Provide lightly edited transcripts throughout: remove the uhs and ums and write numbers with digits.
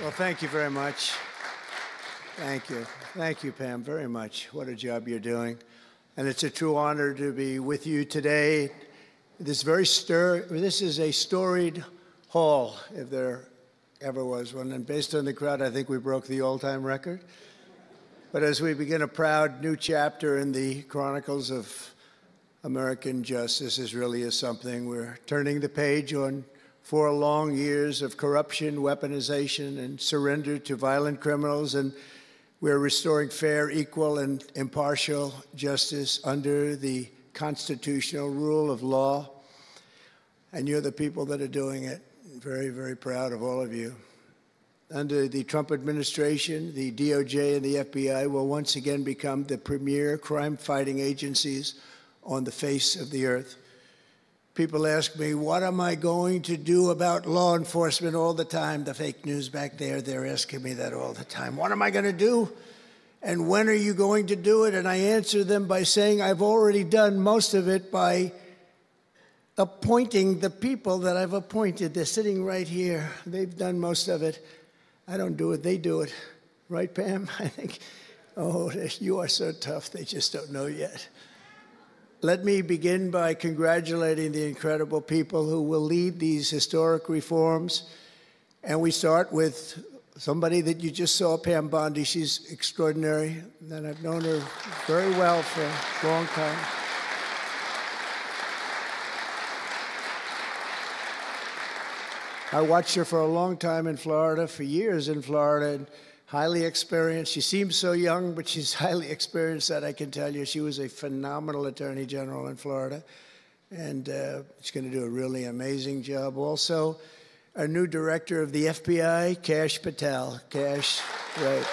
Well, thank you very much. Thank you. Thank you, Pam, very much. What a job you're doing. And it's a true honor to be with you today. This is a storied hall, if there ever was one. And based on the crowd, I think we broke the all-time record. But as we begin a proud new chapter in the chronicles of American justice, this really is something. We're turning the page on 4 long years of corruption, weaponization, and surrender to violent criminals, and we're restoring fair, equal, and impartial justice under the constitutional rule of law. And you're the people that are doing it. Very, very proud of all of you. Under the Trump administration, the DOJ and the FBI will once again become the premier crime-fighting agencies on the face of the earth. People ask me, what am I going to do about law enforcement all the time? The fake news back there, they're asking me that all the time. What am I going to do? And when are you going to do it? And I answer them by saying I've already done most of it by appointing the people that I've appointed. They're sitting right here. They've done most of it. I don't do it, they do it. Right, Pam? I think, oh, you are so tough, they just don't know yet. Let me begin by congratulating the incredible people who will lead these historic reforms. And we start with somebody that you just saw, Pam Bondi. She's extraordinary, and I've known her very well for a long time. I watched her for a long time in Florida, for years in Florida, and highly experienced. She seems so young, but she's highly experienced, that I can tell you. She was a phenomenal attorney general in Florida, and she's going to do a really amazing job. Also, our new director of the FBI, Kash Patel. Kash, right.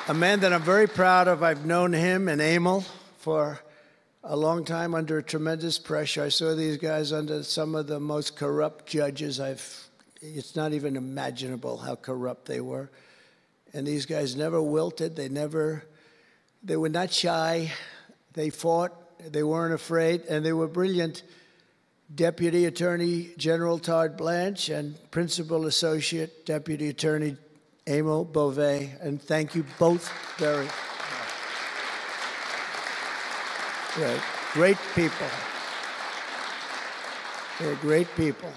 A man that I'm very proud of. I've known him and Emil for a long time under tremendous pressure. I saw these guys under some of the most corrupt judges. It's not even imaginable how corrupt they were. And these guys never wilted. They were not shy. They fought. They weren't afraid. And they were brilliant. Deputy Attorney General Todd Blanche and Principal Associate Deputy Attorney Emil Beauvais. And thank you both very much. Right. Great people. They're great people.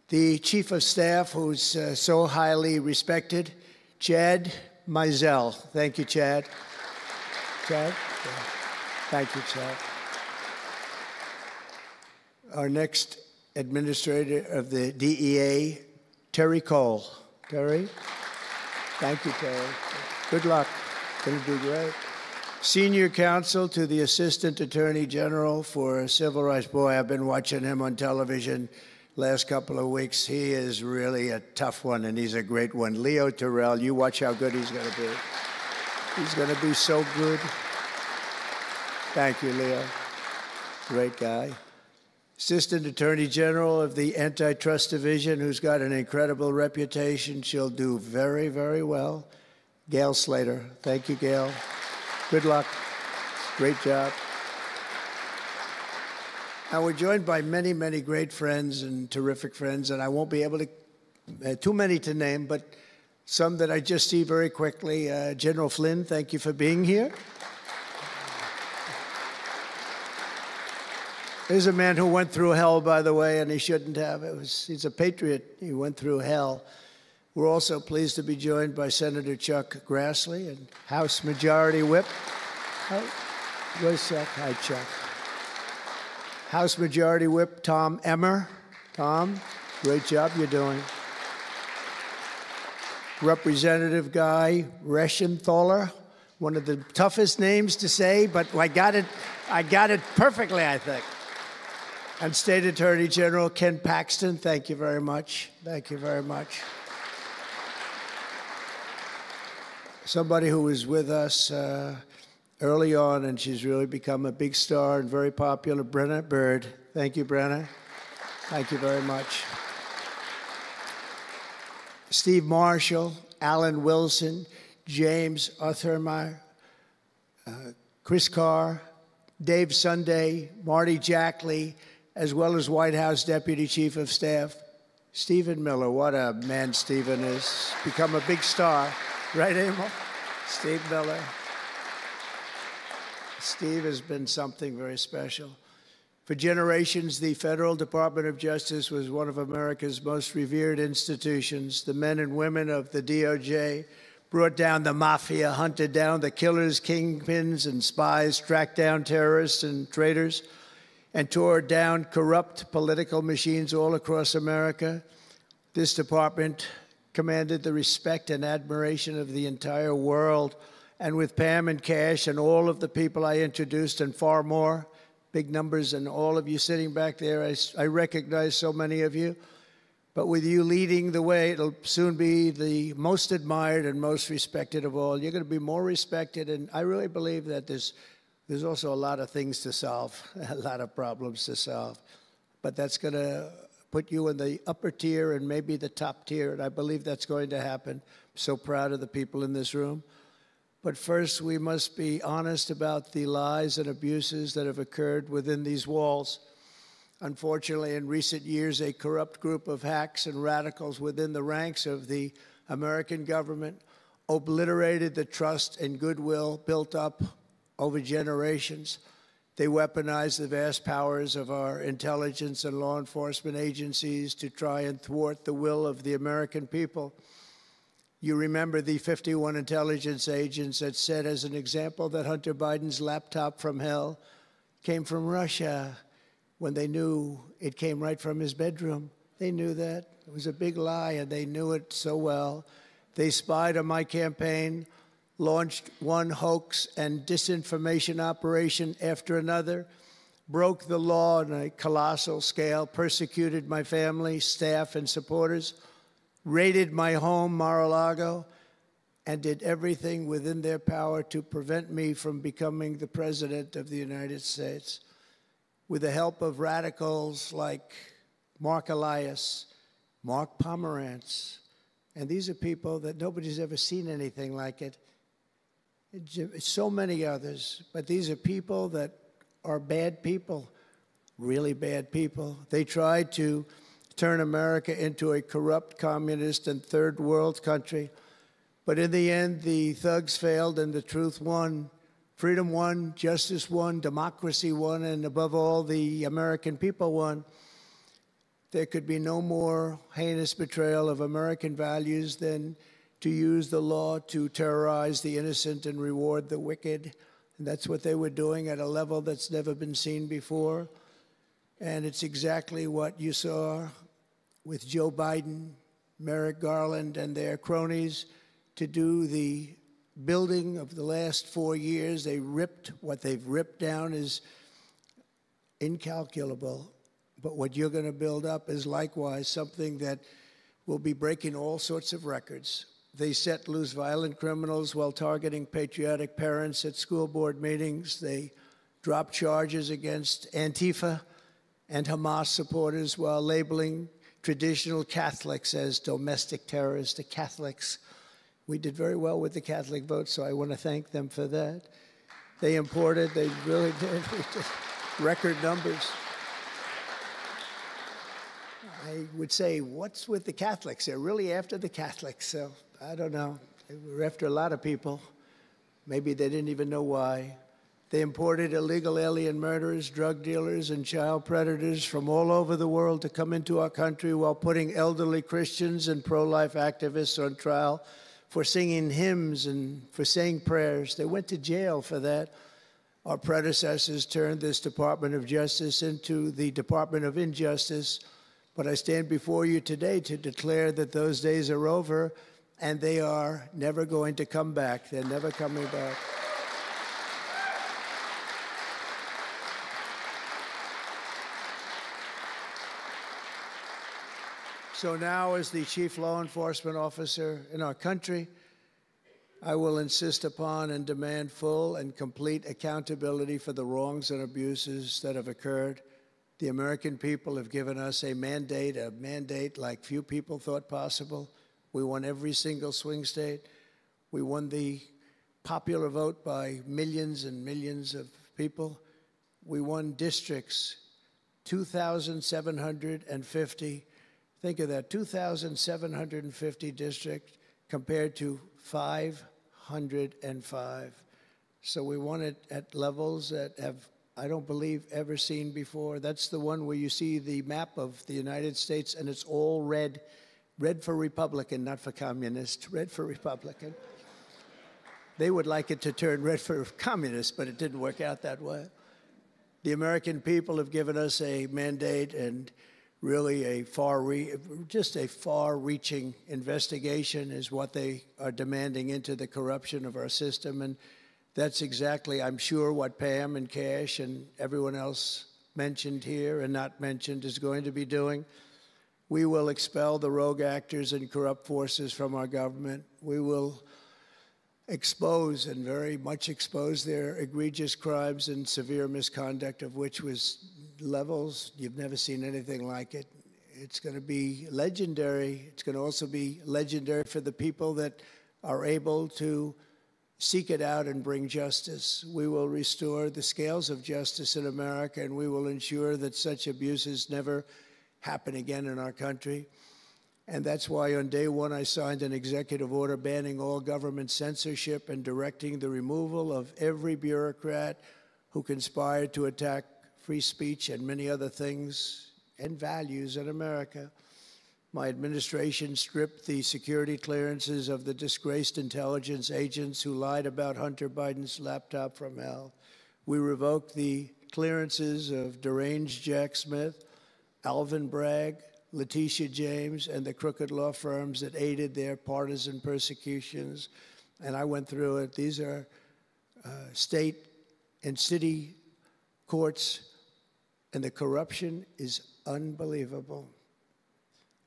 The Chief of Staff, who's so highly respected, Chad Mizell. Thank you, Chad. Chad? Yeah. Thank you, Chad. Our next administrator of the DEA, Terry Cole. Terry? Thank you, Terry. Good luck. Going to do great. Senior counsel to the Assistant Attorney General for Civil Rights. Boy, I've been watching him on television last couple of weeks. He is really a tough one, and he's a great one. Leo Terrell, you watch how good he's going to be. He's going to be so good. Thank you, Leo. Great guy. Assistant Attorney General of the Antitrust Division, who's got an incredible reputation. She'll do very, very well. Gail Slater. Thank you, Gail. Good luck. Great job. Now, we're joined by many, many great friends and terrific friends, and I won't be able to, too many to name, but some that I just see very quickly. General Flynn, thank you for being here. Here's a man who went through hell, by the way, and he shouldn't have. He's a patriot. He went through hell. We're also pleased to be joined by Senator Chuck Grassley and House Majority Whip. Where's Chuck? Hi, Chuck. House Majority Whip Tom Emmer. Tom, great job you're doing. Representative Guy Reschenthaler, one of the toughest names to say, but I got it perfectly, I think. And State Attorney General Ken Paxton, thank you very much. Thank you very much. Somebody who was with us early on, and she's really become a big star and very popular, Brenna Bird. Thank you, Brenna. Thank you very much. Steve Marshall, Alan Wilson, James Othermeyer, Chris Carr, Dave Sunday, Marty Jackley, as well as White House Deputy Chief of Staff, Stephen Miller. What a man Stephen is. Become a big star. Right, Emil? Steve Miller. Steve has been something very special. For generations, the Federal Department of Justice was one of America's most revered institutions. The men and women of the DOJ brought down the mafia, hunted down the killers, kingpins, and spies, tracked down terrorists and traitors, and tore down corrupt political machines all across America. This department commanded the respect and admiration of the entire world. And with Pam and Kash and all of the people I introduced and far more, big numbers, and all of you sitting back there, I recognize so many of you. But with you leading the way, it'll soon be the most admired and most respected of all. You're going to be more respected, and I really believe that there's also a lot of things to solve, a lot of problems to solve. But that's going to put you in the upper tier and maybe the top tier, and I believe that's going to happen. I'm so proud of the people in this room. But first, we must be honest about the lies and abuses that have occurred within these walls. Unfortunately, in recent years, a corrupt group of hacks and radicals within the ranks of the American government obliterated the trust and goodwill built up over generations. They weaponized the vast powers of our intelligence and law enforcement agencies to try and thwart the will of the American people. You remember the 51 intelligence agents that said, as an example, that Hunter Biden's laptop from hell came from Russia, when they knew it came right from his bedroom. They knew that. It was a big lie, and they knew it so well. They spied on my campaign, launched one hoax and disinformation operation after another, broke the law on a colossal scale, persecuted my family, staff, and supporters, raided my home, Mar-a-Lago, and did everything within their power to prevent me from becoming the President of the United States. With the help of radicals like Mark Elias, Mark Pomerantz, and these are people that nobody's ever seen anything like it. So many others, but these are people that are bad people, really bad people. They tried to turn America into a corrupt, communist, and third world country. But in the end, the thugs failed and the truth won. Freedom won, justice won, democracy won, and above all, the American people won. There could be no more heinous betrayal of American values than to use the law to terrorize the innocent and reward the wicked. And that's what they were doing at a level that's never been seen before. And it's exactly what you saw with Joe Biden, Merrick Garland, and their cronies to do the building of the last 4 years. What they've ripped down is incalculable. But what you're going to build up is likewise something that will be breaking all sorts of records. They set loose violent criminals while targeting patriotic parents at school board meetings. They dropped charges against Antifa and Hamas supporters while labeling traditional Catholics as domestic terrorists. The Catholics, we did very well with the Catholic vote, so I want to thank them for that. They really did. We did record numbers. I would say, what's with the Catholics? They're really after the Catholics, so I don't know. They were after a lot of people. Maybe they didn't even know why. They imported illegal alien murderers, drug dealers, and child predators from all over the world to come into our country while putting elderly Christians and pro-life activists on trial for singing hymns and for saying prayers. They went to jail for that. Our predecessors turned this Department of Justice into the Department of Injustice. But I stand before you today to declare that those days are over, and they are never going to come back. They're never coming back. So now, as the chief law enforcement officer in our country, I will insist upon and demand full and complete accountability for the wrongs and abuses that have occurred. The American people have given us a mandate like few people thought possible. We won every single swing state. We won the popular vote by millions and millions of people. We won districts 2,750. Think of that, 2,750 districts compared to 505. So we want it at levels that have, I don't believe, ever seen before. That's the one where you see the map of the United States, and it's all red. Red for Republican, not for communist. Red for Republican. They would like it to turn red for communist, but it didn't work out that way. The American people have given us a mandate and really a far-reaching investigation is what they are demanding into the corruption of our system. And that's exactly, I'm sure, what Pam and Kash and everyone else mentioned here and not mentioned is going to be doing. We will expel the rogue actors and corrupt forces from our government. We will expose and very much expose their egregious crimes and severe misconduct, of which was levels you've never seen anything like it. It's going to be legendary. It's going to also be legendary for the people that are able to seek it out and bring justice. We will restore the scales of justice in America, and we will ensure that such abuses never happen again in our country. And that's why on day one I signed an executive order banning all government censorship and directing the removal of every bureaucrat who conspired to attack free speech and many other things and values in America. My administration stripped the security clearances of the disgraced intelligence agents who lied about Hunter Biden's laptop from hell. We revoked the clearances of deranged Jack Smith, Alvin Bragg, Letitia James, and the crooked law firms that aided their partisan persecutions. And I went through it. These are state and city courts, and the corruption is unbelievable.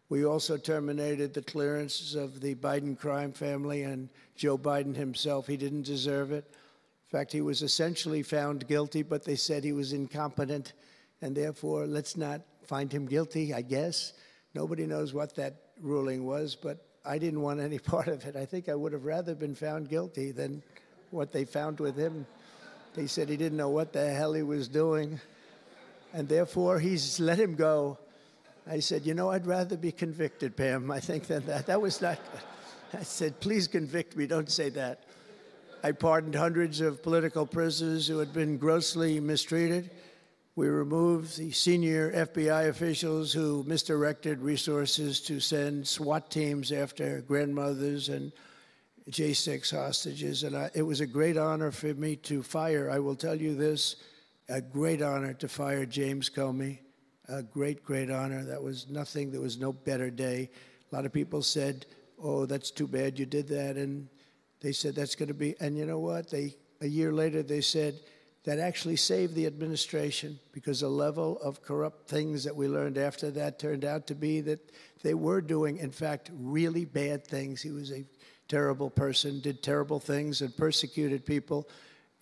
We also terminated the clearances of the Biden crime family and Joe Biden himself. He didn't deserve it. In fact, he was essentially found guilty, but they said he was incompetent, and therefore let's not find him guilty, I guess. Nobody knows what that ruling was, but I didn't want any part of it. I think I would have rather been found guilty than what they found with him. They said he didn't know what the hell he was doing, and therefore he's let him go. I said, you know, I'd rather be convicted, Pam, I think, than that. That was not good. I said, please convict me, don't say that. I pardoned hundreds of political prisoners who had been grossly mistreated. We removed the senior FBI officials who misdirected resources to send SWAT teams after grandmothers and J6 hostages. And it was a great honor for me to fire, I will tell you this, a great honor to fire James Comey. A great, great honor. That was nothing. There was no better day. A lot of people said, oh, that's too bad you did that. And they said, that's going to be, and you know what? A year later, they said, that actually saved the administration because the level of corrupt things that we learned after that turned out to be that they were doing, in fact, really bad things. He was a terrible person, did terrible things, and persecuted people,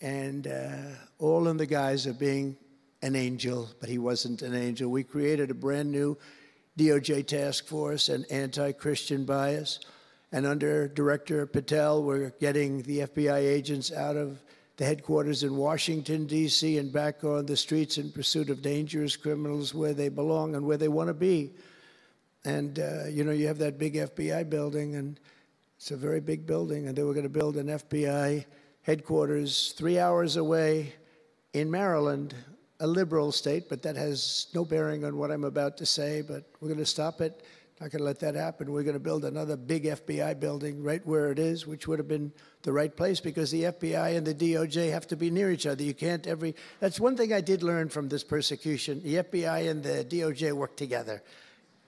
and all in the guise of being an angel, but he wasn't an angel. We created a brand new DOJ task force and anti-Christian bias, and under Director Patel, we're getting the FBI agents out of the headquarters in Washington, D.C., and back on the streets in pursuit of dangerous criminals where they belong and where they want to be. And, you know, you have that big FBI building, and it's a very big building, and they were going to build an FBI headquarters 3 hours away in Maryland, a liberal state, but that has no bearing on what I'm about to say, but we're going to stop it. Not going to let that happen. We're going to build another big FBI building right where it is, which would have been the right place because the FBI and the DOJ have to be near each other. You can't that's one thing I did learn from this persecution. The FBI and the DOJ work together.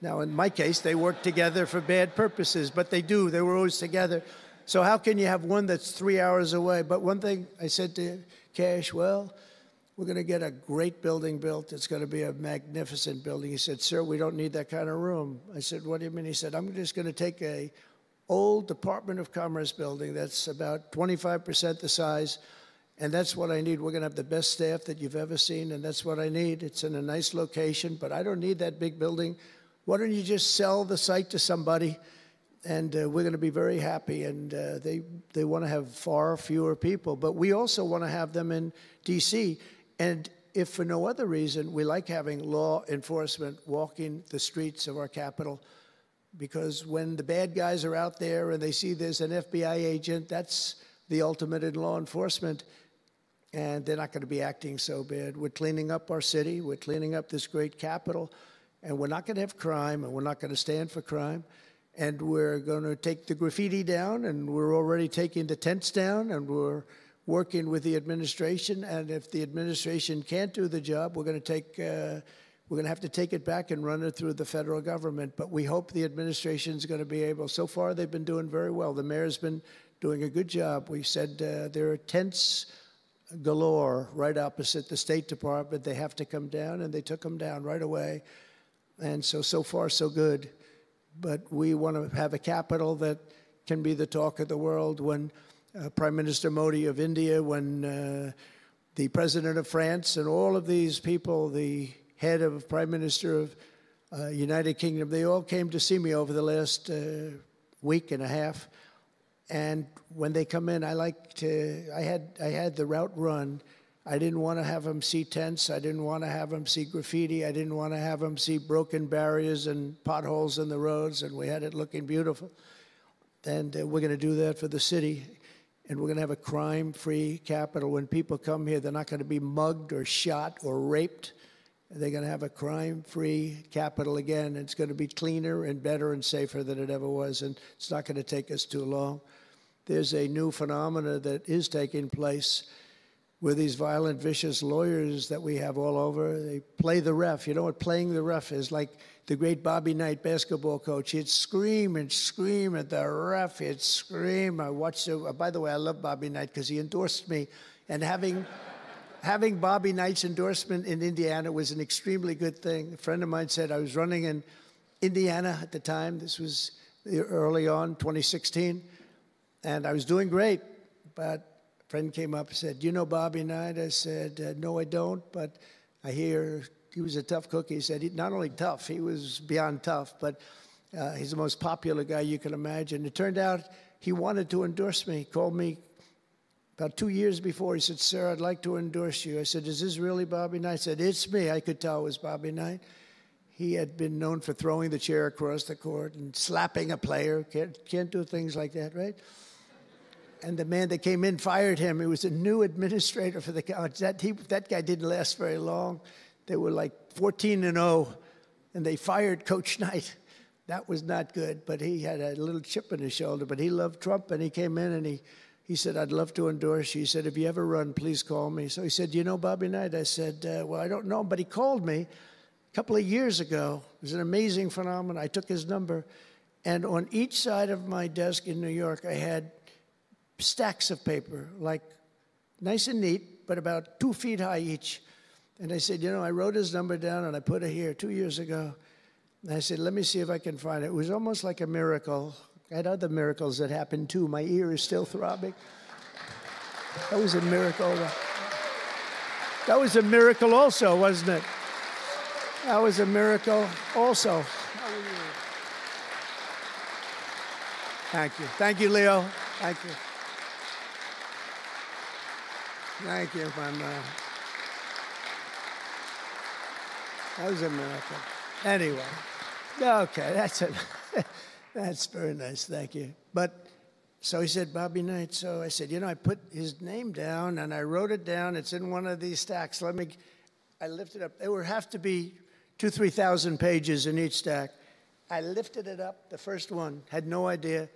Now, in my case, they work together for bad purposes, but they do. They were always together. So how can you have one that's 3 hours away? But one thing I said to Kash, well, we're going to get a great building built. It's going to be a magnificent building. He said, sir, we don't need that kind of room. I said, what do you mean? He said, I'm just going to take a old Department of Commerce building that's about 25% the size, and that's what I need. We're going to have the best staff that you've ever seen, and that's what I need. It's in a nice location, but I don't need that big building. Why don't you just sell the site to somebody, and we're going to be very happy. And they want to have far fewer people, but we also want to have them in D.C., and if for no other reason, we like having law enforcement walking the streets of our capital, because when the bad guys are out there and they see there's an FBI agent, that's the ultimate in law enforcement, and they're not going to be acting so bad. We're cleaning up our city. We're cleaning up this great capital, and we're not going to have crime, and we're not going to stand for crime. And we're going to take the graffiti down, and we're already taking the tents down, and we're working with the administration. And if the administration can't do the job, we're going to have to take it back and run it through the federal government. But we hope the administration is going to be able. So far, they've been doing very well. The mayor's been doing a good job. We said there are tents galore right opposite the State Department. They have to come down, and they took them down right away. And so far, so good. But we want to have a capital that can be the talk of the world. When Prime Minister Modi of India, when the President of France, and all of these people, the head of Prime Minister of United Kingdom, they all came to see me over the last week and a half. And when they come in, I had the route run. I didn't want to have them see tents. I didn't want to have them see graffiti. I didn't want to have them see broken barriers and potholes in the roads, and we had it looking beautiful. And we're going to do that for the city, and we're going to have a crime-free capital. When people come here, they're not going to be mugged or shot or raped. They're going to have a crime-free capital again. It's going to be cleaner and better and safer than it ever was, and it's not going to take us too long. There's a new phenomena that is taking place with these violent, vicious lawyers that we have all over. They play the ref. You know what playing the ref is? Like the great Bobby Knight, basketball coach. He'd scream and scream at the ref. He'd scream. I watched it. By the way, I love Bobby Knight because he endorsed me. And having Bobby Knight's endorsement in Indiana was an extremely good thing. A friend of mine said I was running in Indiana at the time. This was early on, 2016. And I was doing great, but a friend came up and said, "You know Bobby Knight?" I said, "No, I don't, but I hear he was a tough cookie." He said, not only tough, he was beyond tough, but he's the most popular guy you can imagine. It turned out he wanted to endorse me. He called me about 2 years before. He said, "Sir, I'd like to endorse you." I said, "Is this really Bobby Knight?" He said, "It's me." I could tell it was Bobby Knight. He had been known for throwing the chair across the court and slapping a player. Can't do things like that, right? And the man that came in fired him. He was a new administrator for the college. That guy didn't last very long. They were like 14-0, and they fired Coach Knight. That was not good, but he had a little chip in his shoulder. But he loved Trump, and he came in, and he said, "I'd love to endorse you." He said, "If you ever run, please call me." So he said, "Do you know Bobby Knight?" I said, "Well, I don't know him, but he called me a couple of years ago." It was an amazing phenomenon. I took his number, and on each side of my desk in New York, I had stacks of paper, like nice and neat, but about 2 feet high each. And I said, I wrote his number down and I put it here 2 years ago. And I said, let me see if I can find it. It was almost like a miracle. I had other miracles that happened too. My ear is still throbbing. That was a miracle. That was a miracle also, wasn't it? That was a miracle also. Thank you. Thank you, Leo. Thank you. Thank you, my man. That was a miracle. Anyway, okay, that's very nice. Thank you. But so he said, Bobby Knight. So I said, I put his name down and I wrote it down. It's in one of these stacks. I lifted up. There would have to be 2,000 to 3,000 pages in each stack. I lifted it up, the first one, had no idea.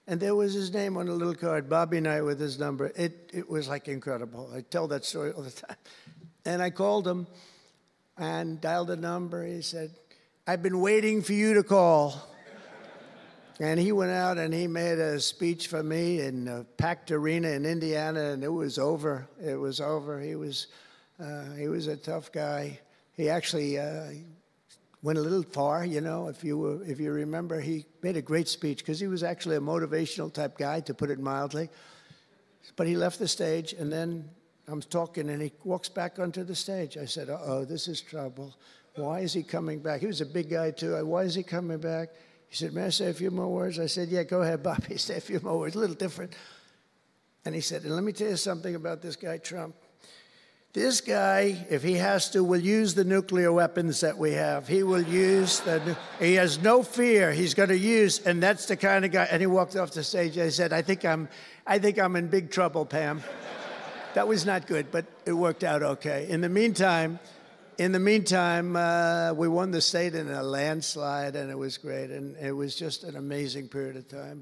And there was his name on a little card, Bobby Knight with his number. It was like incredible. I tell that story all the time. And I called him and dialed a number. He said, I've been waiting for you to call. And he went out and he made a speech for me in a packed arena in Indiana, and it was over. It was over. He was a tough guy. He actually went a little far, if you remember. He made a great speech because he was actually a motivational type guy, to put it mildly. But he left the stage, and then I'm talking, and he walks back onto the stage. I said, uh-oh, this is trouble. Why is he coming back? He was a big guy, too. Why is he coming back? He said, may I say a few more words? I said, yeah, go ahead, Bobby, say a few more words, a little different. And he said, and let me tell you something about this guy, Trump. This guy, if he has to, will use the nuclear weapons that we have. He will use he has no fear. He's going to use, and that's the kind of guy. And he walked off the stage. I said, I think I'm in big trouble, Pam. That was not good, but it worked out okay. In the meantime, we won the state in a landslide, and it was great. And it was just an amazing period of time.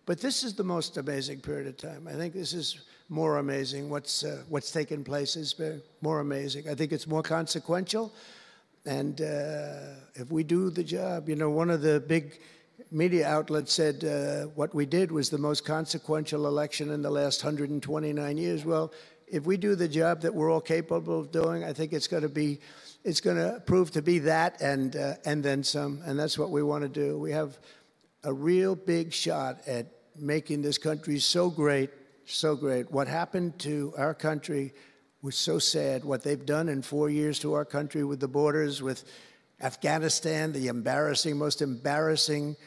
But this is the most amazing period of time. I think this is more amazing. What's taken place is more amazing. I think it's more consequential. And if we do the job, one of the big media outlets said what we did was the most consequential election in the last 129 years. Well, if we do the job that we're all capable of doing, I think it's going to prove to be that and then some. And that's what we want to do. We have a real big shot at making this country so great, so great. What happened to our country was so sad. What they've done in 4 years to our country with the borders, with Afghanistan, the most embarrassing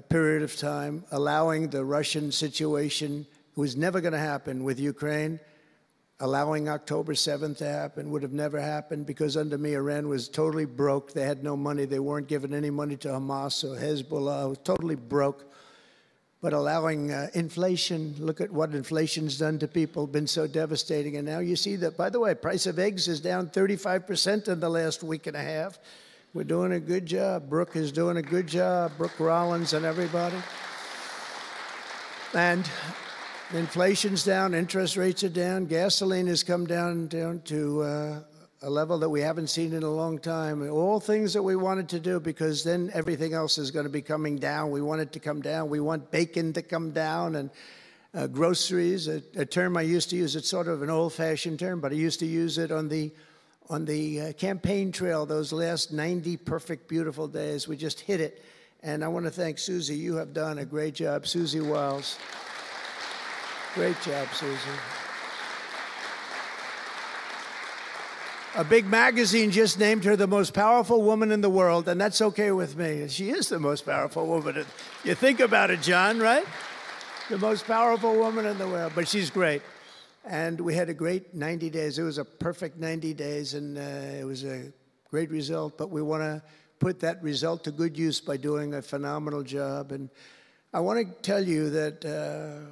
period of time, allowing the Russian situation, was never going to happen with Ukraine. Allowing October 7th to happen would have never happened because under me, Iran was totally broke. They had no money. They weren't giving any money to Hamas or Hezbollah. It was totally broke. But allowing inflation, look at what inflation's done to people, been so devastating. And now you see that, by the way, price of eggs is down 35% in the last week and a half. We're doing a good job. Brooke is doing a good job. Brooke Rollins and everybody. And inflation's down, interest rates are down, gasoline has come down to a level that we haven't seen in a long time. All things that we wanted to do, because then everything else is going to be coming down. We want it to come down. We want bacon to come down, and groceries, a term I used to use. It's sort of an old-fashioned term, but I used to use it on the campaign trail, those last 90 perfect, beautiful days. We just hit it. And I want to thank Susie. You have done a great job. Susie Wiles. Great job, Susie. A big magazine just named her the most powerful woman in the world, and that's okay with me. She is the most powerful woman. You think about it, John, right? The most powerful woman in the world, but she's great. And we had a great 90 days. It was a perfect 90 days, and it was a great result, but we want to put that result to good use by doing a phenomenal job. And I want to tell you that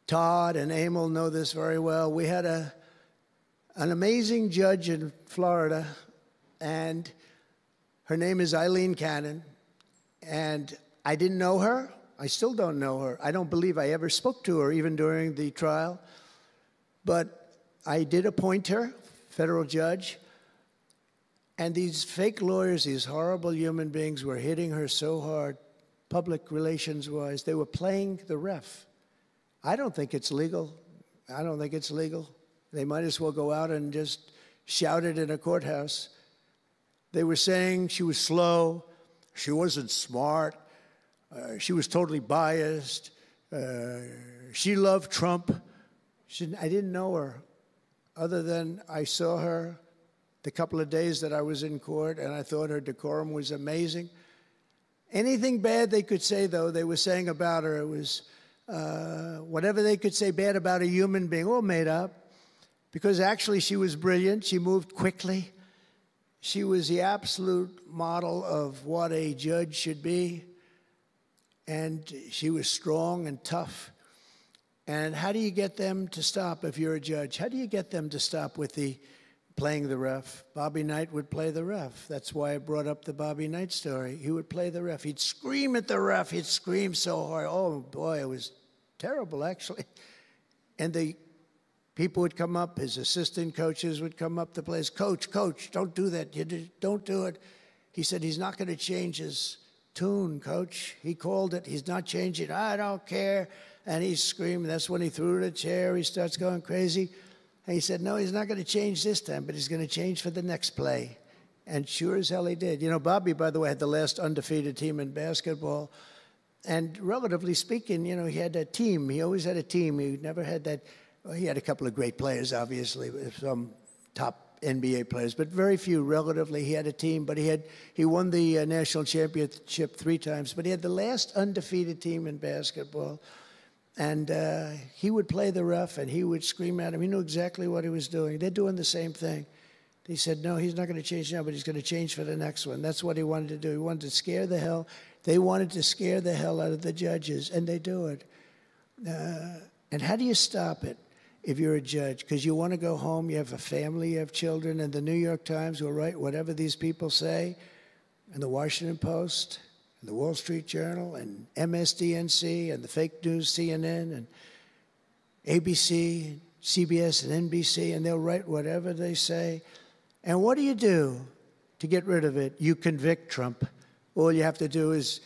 Todd and Emil know this very well. We had an amazing judge in Florida, and her name is Eileen Cannon. And I didn't know her. I still don't know her. I don't believe I ever spoke to her, even during the trial. But I did appoint her, federal judge. And these fake lawyers, these horrible human beings, were hitting her so hard, public relations-wise. They were playing the ref. I don't think it's legal. I don't think it's legal. They might as well go out and just shout it in a courthouse. They were saying she was slow, she wasn't smart, she was totally biased, she loved Trump. I didn't know her, other than I saw her the couple of days that I was in court, and I thought her decorum was amazing. Anything bad they could say, though, they were saying about her, it was whatever they could say bad about a human being, all made up. Because actually she was brilliant. She moved quickly. She was the absolute model of what a judge should be. And she was strong and tough. And how do you get them to stop if you're a judge? How do you get them to stop with the playing the ref? Bobby Knight would play the ref. That's why I brought up the Bobby Knight story. He would play the ref. He'd scream at the ref. He'd scream so hard. Oh, boy, it was terrible, actually. And the people would come up, his assistant coaches would come up to players. Coach, don't do that. Don't do it. He said he's not going to change his tune, coach. He called it. He's not changing. I don't care. And he's screaming. That's when he threw the chair. He starts going crazy. And he said, no, he's not going to change this time, but he's going to change for the next play. And sure as hell he did. You know, Bobby, by the way, had the last undefeated team in basketball. And relatively speaking, you know, he had a team. He always had a team. He never had that. Well, he had a couple of great players, obviously, some top NBA players, but very few relatively. He had a team, but he won the national championship 3 times. But he had the last undefeated team in basketball. And he would play the ref, and he would scream at him. He knew exactly what he was doing. They're doing the same thing. He said, no, he's not going to change now, but he's going to change for the next one. That's what he wanted to do. He wanted to scare the hell. They wanted to scare the hell out of the judges, and they do it. And how do you stop it if you're a judge? Because you want to go home, you have a family, you have children, and the New York Times will write whatever these people say, and the Washington Post, and the Wall Street Journal, and MSDNC, and the fake news CNN, and ABC, CBS, and NBC, and they'll write whatever they say. And what do you do to get rid of it? You convict Trump. All you have to do is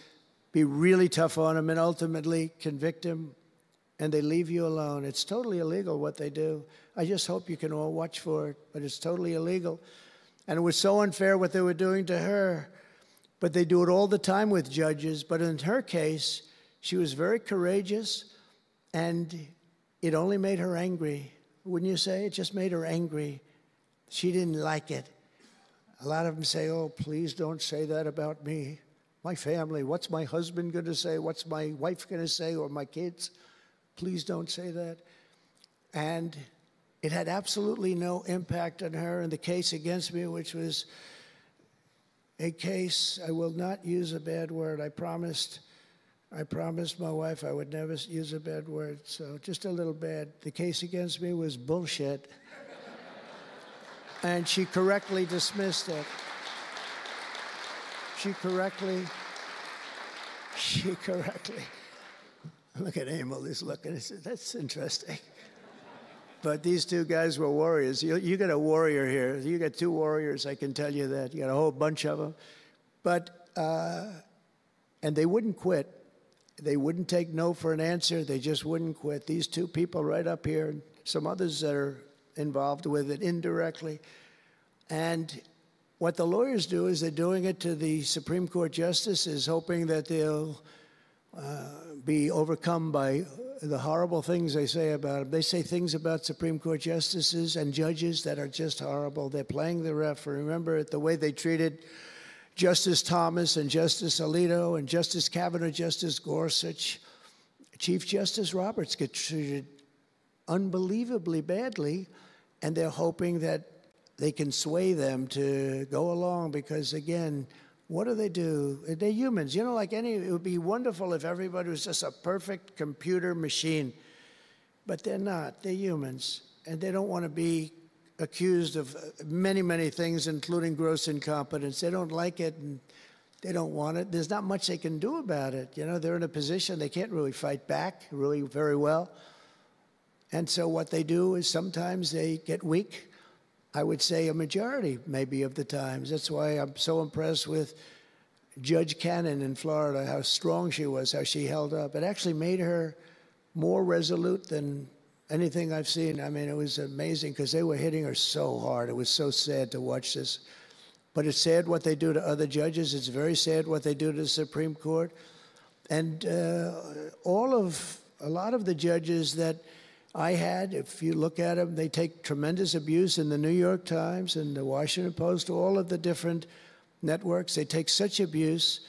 be really tough on him and ultimately convict him, and they leave you alone. It's totally illegal what they do. I just hope you can all watch for it, but it's totally illegal. And it was so unfair what they were doing to her. But they do it all the time with judges. But in her case, she was very courageous, and it only made her angry. Wouldn't you say? It just made her angry. She didn't like it. A lot of them say, oh, please don't say that about me. My family, what's my husband going to say? What's my wife going to say, or my kids? Please don't say that. And it had absolutely no impact on her. And the case against me, which was a case, I will not use a bad word. I promised my wife I would never use a bad word, so just a little bad. The case against me was bullshit. And she correctly dismissed it. She correctly. Look at Emil, he's looking. He said, that's interesting. But these two guys were warriors. You got a warrior here. You got two warriors, I can tell you that. You got a whole bunch of them. But, and they wouldn't quit. They wouldn't take no for an answer. They just wouldn't quit. These two people right up here, and some others that are involved with it indirectly. And what the lawyers do is they're doing it to the Supreme Court justices, hoping that they'll be overcome by the horrible things they say about them. They say things about Supreme Court justices and judges that are just horrible. They're playing the ref. Remember the way they treated Justice Thomas and Justice Alito and Justice Kavanaugh, Justice Gorsuch. Chief Justice Roberts gets treated unbelievably badly, and they're hoping that they can sway them to go along because, again, what do? They're humans. You know, like it would be wonderful if everybody was just a perfect computer machine, but they're not. They're humans, and they don't want to be accused of many, many things, including gross incompetence. They don't like it, and they don't want it. There's not much they can do about it. You know, they're in a position they can't really fight back really very well. And so what they do is sometimes they get weak. I would say a majority, maybe, of the times. That's why I'm so impressed with Judge Cannon in Florida, how strong she was, how she held up. It actually made her more resolute than anything I've seen. I mean, it was amazing because they were hitting her so hard. It was so sad to watch this. But it's sad what they do to other judges. It's very sad what they do to the Supreme Court. And a lot of the judges that I had, if you look at them, they take tremendous abuse in the New York Times and the Washington Post, all of the different networks. They take such abuse.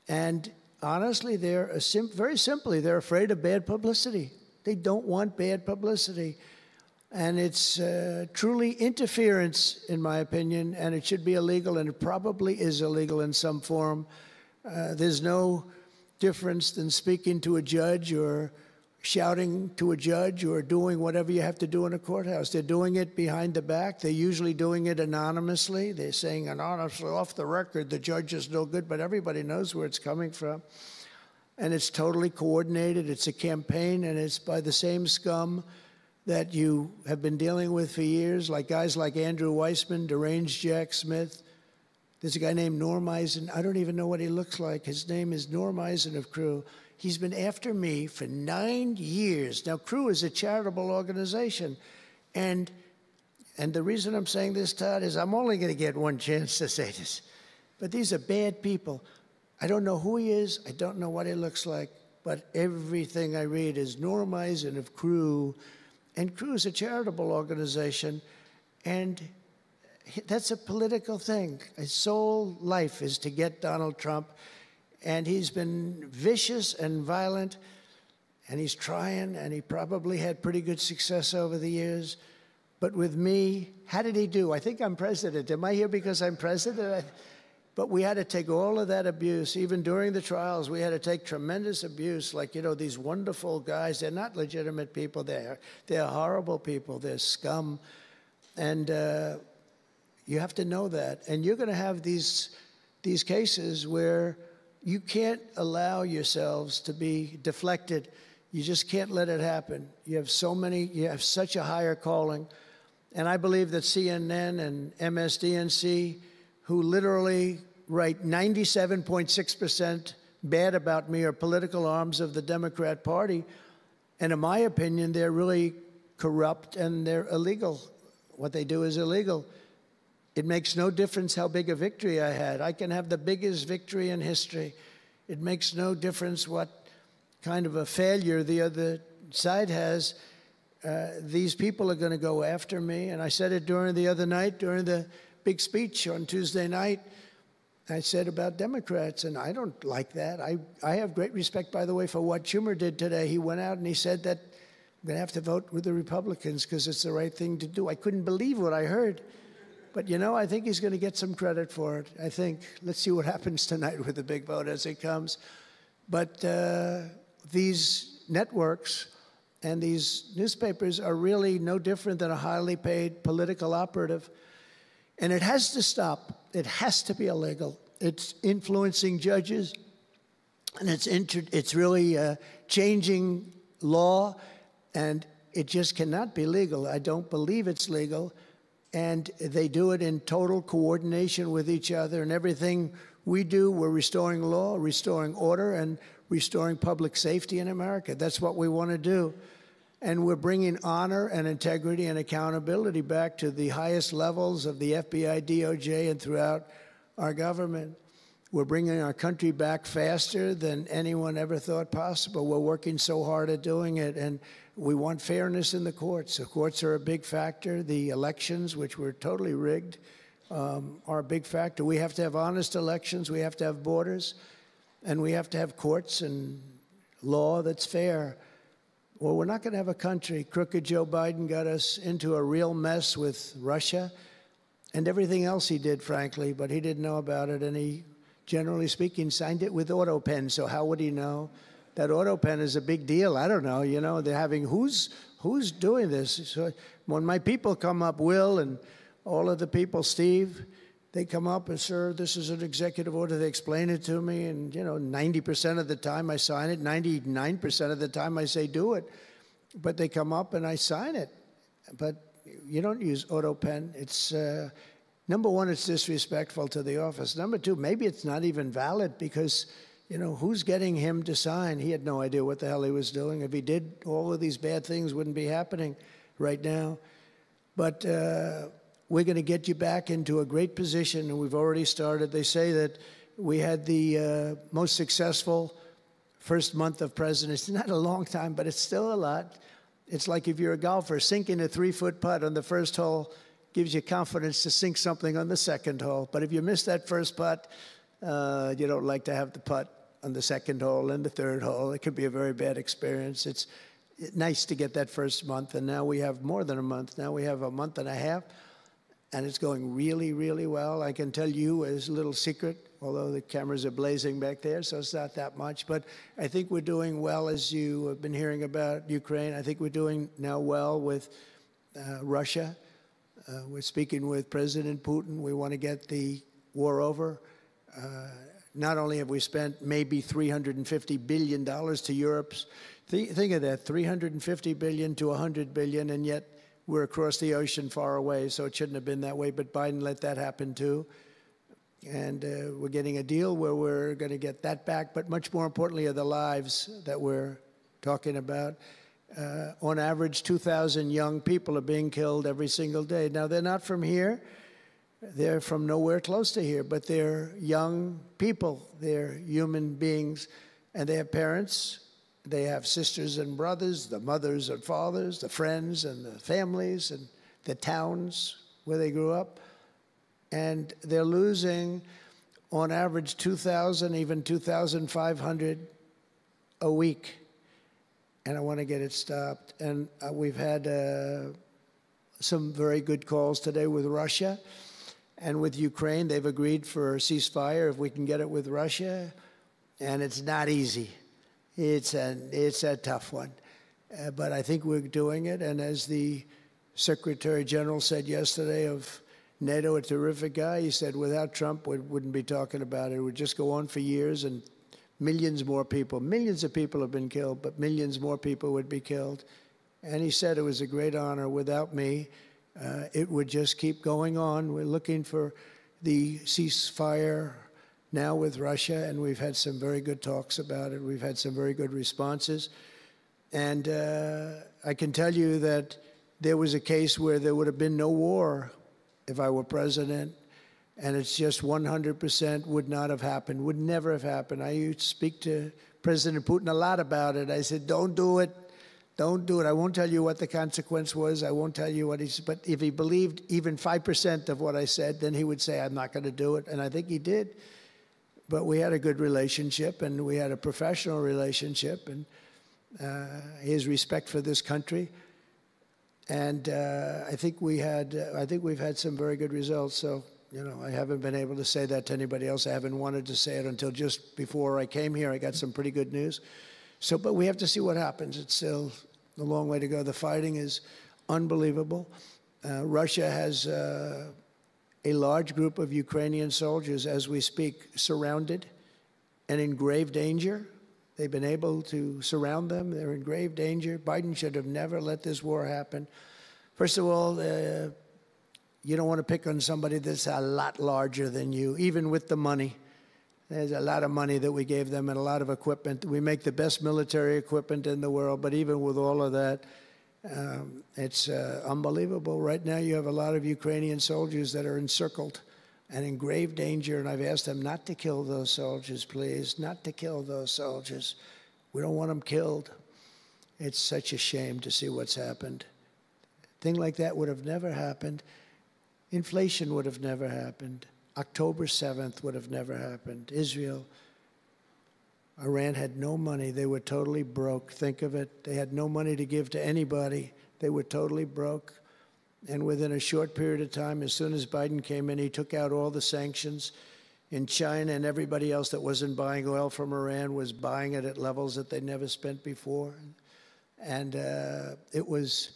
And honestly, very simply, they're afraid of bad publicity. They don't want bad publicity. And it's truly interference, in my opinion, and it should be illegal, and it probably is illegal in some form. There's no difference than speaking to a judge or shouting to a judge or doing whatever you have to do in a courthouse. They're doing it behind the back. They're usually doing it anonymously. They're saying anonymously, off the record, the judge is no good, but everybody knows where it's coming from. And it's totally coordinated. It's a campaign, and it's by the same scum that you have been dealing with for years, like guys like Andrew Weissman, deranged Jack Smith. There's a guy named Norm Eisen. I don't even know what he looks like. His name is Norm Eisen of Crew. He's been after me for 9 years. Now, Crew is a charitable organization. And the reason I'm saying this, Todd, is I'm only going to get one chance to say this. But these are bad people. I don't know who he is. I don't know what he looks like. But everything I read is Norm Eisen of Crew. And Crew is a charitable organization. And that's a political thing. His sole life is to get Donald Trump. And he's been vicious and violent. and he's trying, and he probably had pretty good success over the years. But with me, how did he do? I think I'm president. Am I here because I'm president? But we had to take all of that abuse. Even during the trials, we had to take tremendous abuse. Like, these wonderful guys, they're not legitimate people. They're horrible people. They're scum. And you have to know that. And you're going to have these cases where you can't allow yourselves to be deflected. You just can't let it happen. You have such a higher calling. And I believe that CNN and MSDNC, who literally write 97.6% bad about me, are political arms of the Democrat Party. And in my opinion, they're really corrupt and they're illegal. What they do is illegal. It makes no difference how big a victory I had. I can have the biggest victory in history. It makes no difference what kind of a failure the other side has. These people are going to go after me. And I said it during the big speech on Tuesday night. I said about Democrats, and I don't like that. I have great respect, by the way, for what Schumer did today. He went out and he said that I'm going to have to vote with the Republicans because it's the right thing to do. I couldn't believe what I heard. But, I think he's going to get some credit for it. I think. Let's see what happens tonight with the big vote as it comes. But these networks and these newspapers are really no different than a highly paid political operative. And it has to stop. It has to be illegal. It's influencing judges, and it's really changing law, and it just cannot be legal. I don't believe it's legal. And they do it in total coordination with each other. And everything we do, we're restoring law, restoring order, and restoring public safety in America. That's what we want to do. And we're bringing honor and integrity and accountability back to the highest levels of the FBI, DOJ, and throughout our government. We're bringing our country back faster than anyone ever thought possible. We're working so hard at doing it, and we want fairness in the courts. The courts are a big factor. The elections, which were totally rigged, are a big factor. We have to have honest elections. We have to have borders, and we have to have courts and law that's fair. Well, we're not going to have a country. Crooked Joe Biden got us into a real mess with Russia and everything else he did, frankly, but he didn't know about it, and he, generally speaking, signed it with AutoPen. So how would he know? That AutoPen is a big deal. I don't know. They're having who's doing this? So when my people come up, Will and all of the people, Steve, they come up and, sir, this is an executive order. They explain it to me, and 90% of the time I sign it. 99% of the time I say do it, but they come up and I sign it. But you don't use AutoPen. It's number one, it's disrespectful to the office. Number two, maybe it's not even valid because. Who's getting him to sign? He had no idea what the hell he was doing. If he did, all of these bad things wouldn't be happening right now. But we're going to get you back into a great position, and we've already started. They say that we had the most successful first month of presidency. Not a long time, but it's still a lot. It's like if you're a golfer, sinking a 3-foot putt on the first hole gives you confidence to sink something on the second hole. But if you miss that first putt, you don't like to have the putt on the second hole and the third hole. It could be a very bad experience. It's nice to get that first month, and now we have more than a month. Now we have a month and a half, and it's going really, really well. I can tell you as a little secret, although the cameras are blazing back there, so it's not that much. But I think we're doing well, as you have been hearing about Ukraine. I think we're doing now well with Russia. We're speaking with President Putin. We want to get the war over. Not only have we spent maybe $350 billion to Europe's, think of that, $350 billion to $100 billion, and yet we're across the ocean far away, so it shouldn't have been that way, but Biden let that happen too. And we're getting a deal where we're going to get that back, but much more importantly are the lives that we're talking about. On average, 2,000 young people are being killed every single day. Now, they're not from here. They're from nowhere close to here, but they're young people. They're human beings, and they have parents. They have sisters and brothers, the mothers and fathers, the friends and the families and the towns where they grew up. And they're losing, on average, 2,000, even 2,500 a week. and I want to get it stopped. And we've had some very good calls today with Russia and with Ukraine. They've agreed for a ceasefire if we can get it with Russia, and it's not easy. It's a tough one, but I think we're doing it. And as the Secretary General said yesterday of NATO, a terrific guy, he said without Trump, we wouldn't be talking about it. It would just go on for years, and millions of people have been killed, but millions more people would be killed. And he said it was a great honor. Without me, it would just keep going on. We're looking for the ceasefire now with Russia, and we've had some very good talks about it. We've had some very good responses. And I can tell you that there was a case where there would have been no war if I were president, and it's just 100% would not have happened, would never have happened. I used to speak to President Putin a lot about it. I said, don't do it. Don't do it. I won't tell you what the consequence was. I won't tell you what he said. But if he believed even 5% of what I said, then he would say, I'm not going to do it. And I think he did. But we had a good relationship, and we had a professional relationship, and his respect for this country. And I think we've had some very good results. So, you know, I haven't been able to say that to anybody else. I haven't wanted to say it until just before I came here. I got some pretty good news. So, but we have to see what happens. It's still a long way to go. The fighting is unbelievable. Russia has a large group of Ukrainian soldiers, as we speak, surrounded and in grave danger. They've been able to surround them. They're in grave danger. Biden should have never let this war happen. First of all, you don't want to pick on somebody that's a lot larger than you, even with the money. There's a lot of money that we gave them and a lot of equipment. We make the best military equipment in the world, but even with all of that, it's unbelievable. Right now, you have a lot of Ukrainian soldiers that are encircled and in grave danger, and I've asked them not to kill those soldiers, please, not to kill those soldiers. We don't want them killed. It's such a shame to see what's happened. A thing like that would have never happened. Inflation would have never happened. October 7th would have never happened. Israel, Iran had no money. They were totally broke. Think of it. They had no money to give to anybody. They were totally broke. And within a short period of time, as soon as Biden came in, he took out all the sanctions. In China and everybody else that wasn't buying oil from Iran was buying it at levels that they never spent before. And it was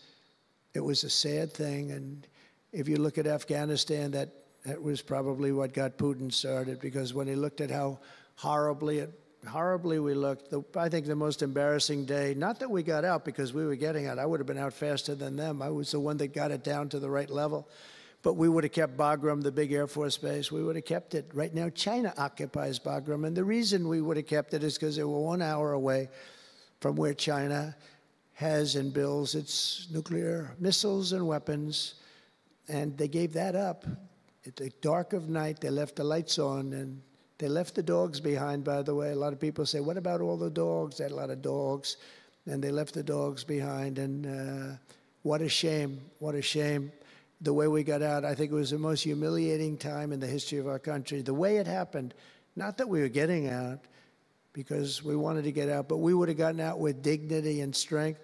a sad thing. And if you look at Afghanistan, that was probably what got Putin started, because when he looked at how horribly we looked, I think the most embarrassing day, not that we got out because we were getting out. I would have been out faster than them. I was the one that got it down to the right level. But we would have kept Bagram, the big Air Force base. We would have kept it. Right now, China occupies Bagram. And the reason we would have kept it is because they were 1 hour away from where China has and builds its nuclear missiles and weapons. And they gave that up. At the dark of night, they left the lights on, and they left the dogs behind, by the way. A lot of people say, what about all the dogs? They had a lot of dogs, and they left the dogs behind. And what a shame, what a shame. The way we got out, I think it was the most humiliating time in the history of our country. The way it happened, not that we were getting out, because we wanted to get out, but we would have gotten out with dignity and strength.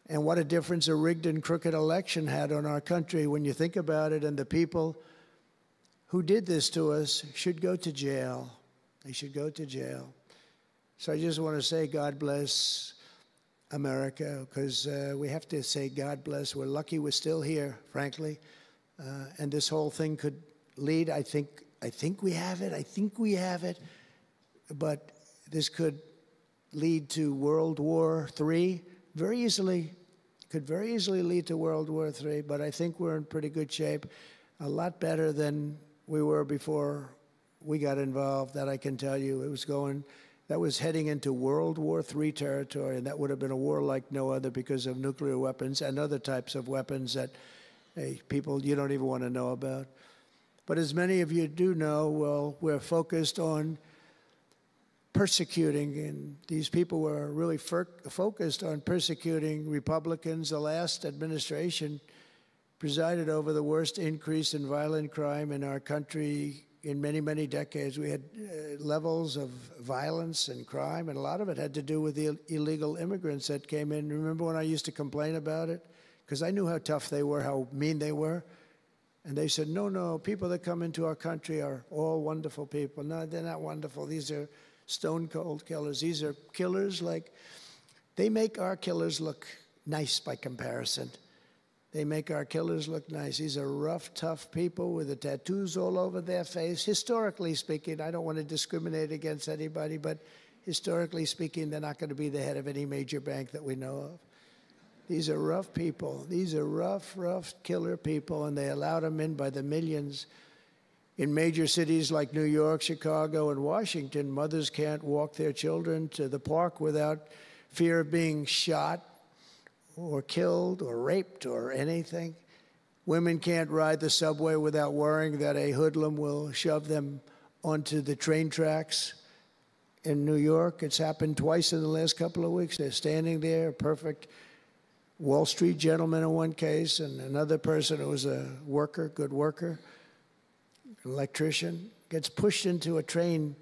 And what a difference a rigged and crooked election had on our country when you think about it. And the people who did this to us should go to jail. They should go to jail. So I just want to say God bless America, because we have to say God bless. We're lucky we're still here, frankly. And this whole thing could lead, I think we have it. I think we have it. But this could lead to World War III very easily. Could very easily lead to World War III, but I think we're in pretty good shape, a lot better than we were before we got involved, that I can tell you. That was heading into World War III territory, and that would have been a war like no other because of nuclear weapons and other types of weapons that people you don't even want to know about. But as many of you do know, well, we're focused on persecuting, and these people were really focused on persecuting Republicans. The last administration presided over the worst increase in violent crime in our country in many, many decades. We had levels of violence and crime, and a lot of it had to do with the illegal immigrants that came in. Remember when I used to complain about it? Because I knew how tough they were, how mean they were. And they said, no, no, people that come into our country are all wonderful people. No, they're not wonderful. These are stone-cold killers. These are killers like, they make our killers look nice by comparison. They make our killers look nice. These are rough, tough people with the tattoos all over their face. Historically speaking, I don't want to discriminate against anybody, but historically speaking, they're not going to be the head of any major bank that we know of. These are rough people. These are rough, rough killer people, and they allowed them in by the millions. In major cities like New York, Chicago, and Washington, mothers can't walk their children to the park without fear of being shot or killed or raped or anything. Women can't ride the subway without worrying that a hoodlum will shove them onto the train tracks. In New York, it's happened twice in the last couple of weeks. They're standing there, a perfect Wall Street gentleman in one case, and another person who was a worker, good worker, an electrician, gets pushed into a train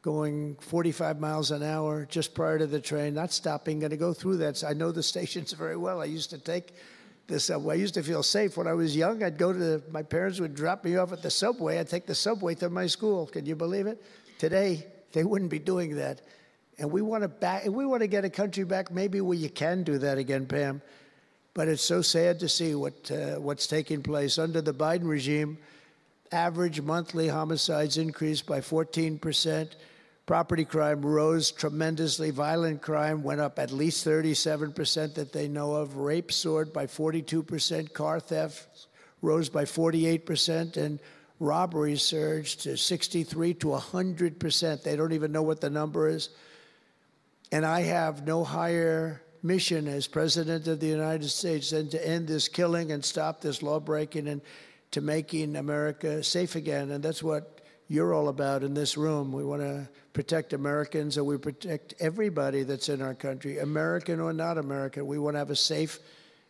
going 45 miles an hour just prior to the train, not stopping, going to go through that. So I know the stations very well. I used to take the subway. I used to feel safe. When I was young, I'd go to my parents would drop me off at the subway. I'd take the subway to my school. Can you believe it? Today, they wouldn't be doing that. And we want to get a country back maybe where you can do that again, Pam. But it's so sad to see what's taking place. Under the Biden regime, average monthly homicides increased by 14%. Property crime rose tremendously. Violent crime went up at least 37% that they know of. Rape soared by 42%. Car theft rose by 48%. And robberies surged to 63 to 100%. They don't even know what the number is. And I have no higher mission as President of the United States than to end this killing and stop this law-breaking and to making America safe again. And that's what you're all about in this room. We want to protect Americans, and we protect everybody that's in our country, American or not American. We want to have a safe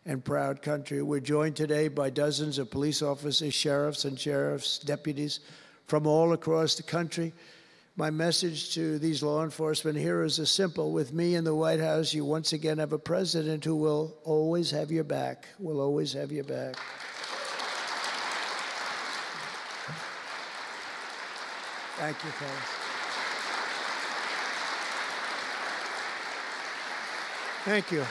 and proud country. We're joined today by dozens of police officers, sheriffs and sheriff's deputies from all across the country. My message to these law enforcement heroes is simple. With me in the White House, you once again have a president who will always have your back, will always have your back. Thank you, fellas. Thank you.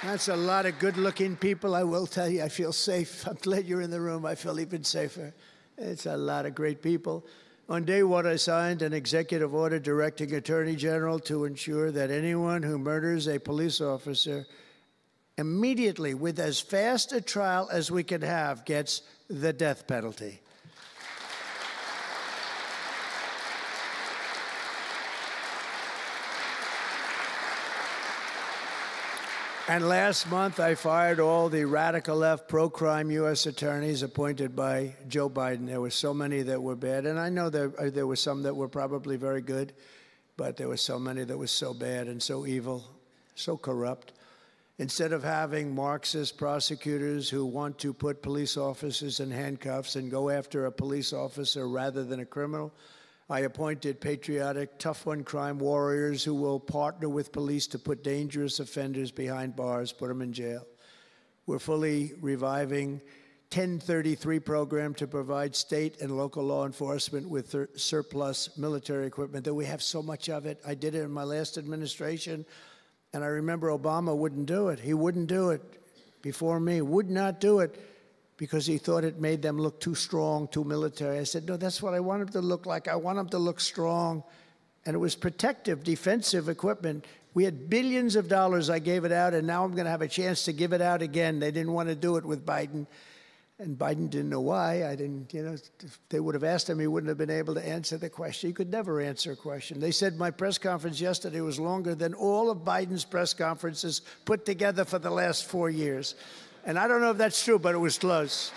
That's a lot of good-looking people. I will tell you, I feel safe. I'm glad you're in the room. I feel even safer. It's a lot of great people. On day one, I signed an executive order directing Attorney General to ensure that anyone who murders a police officer immediately, with as fast a trial as we can have, gets the death penalty. And last month, I fired all the radical left pro-crime U.S. attorneys appointed by Joe Biden. There were so many that were bad. And I know there were some that were probably very good, but there were so many that were so bad and so evil, so corrupt. Instead of having Marxist prosecutors who want to put police officers in handcuffs and go after a police officer rather than a criminal, I appointed patriotic, tough-on-crime warriors who will partner with police to put dangerous offenders behind bars, put them in jail. We're fully reviving 1033 program to provide state and local law enforcement with surplus military equipment, that we have so much of it. I did it in my last administration, and I remember Obama wouldn't do it. He wouldn't do it before me, would not do it, because he thought it made them look too strong, too military. I said, no, that's what I want them to look like. I want them to look strong. And it was protective, defensive equipment. We had billions of dollars. I gave it out, and now I'm going to have a chance to give it out again. They didn't want to do it with Biden, and Biden didn't know why. I didn't, if they would have asked him, he wouldn't have been able to answer the question. He could never answer a question. They said my press conference yesterday was longer than all of Biden's press conferences put together for the last 4 years. And I don't know if that's true, but it was close.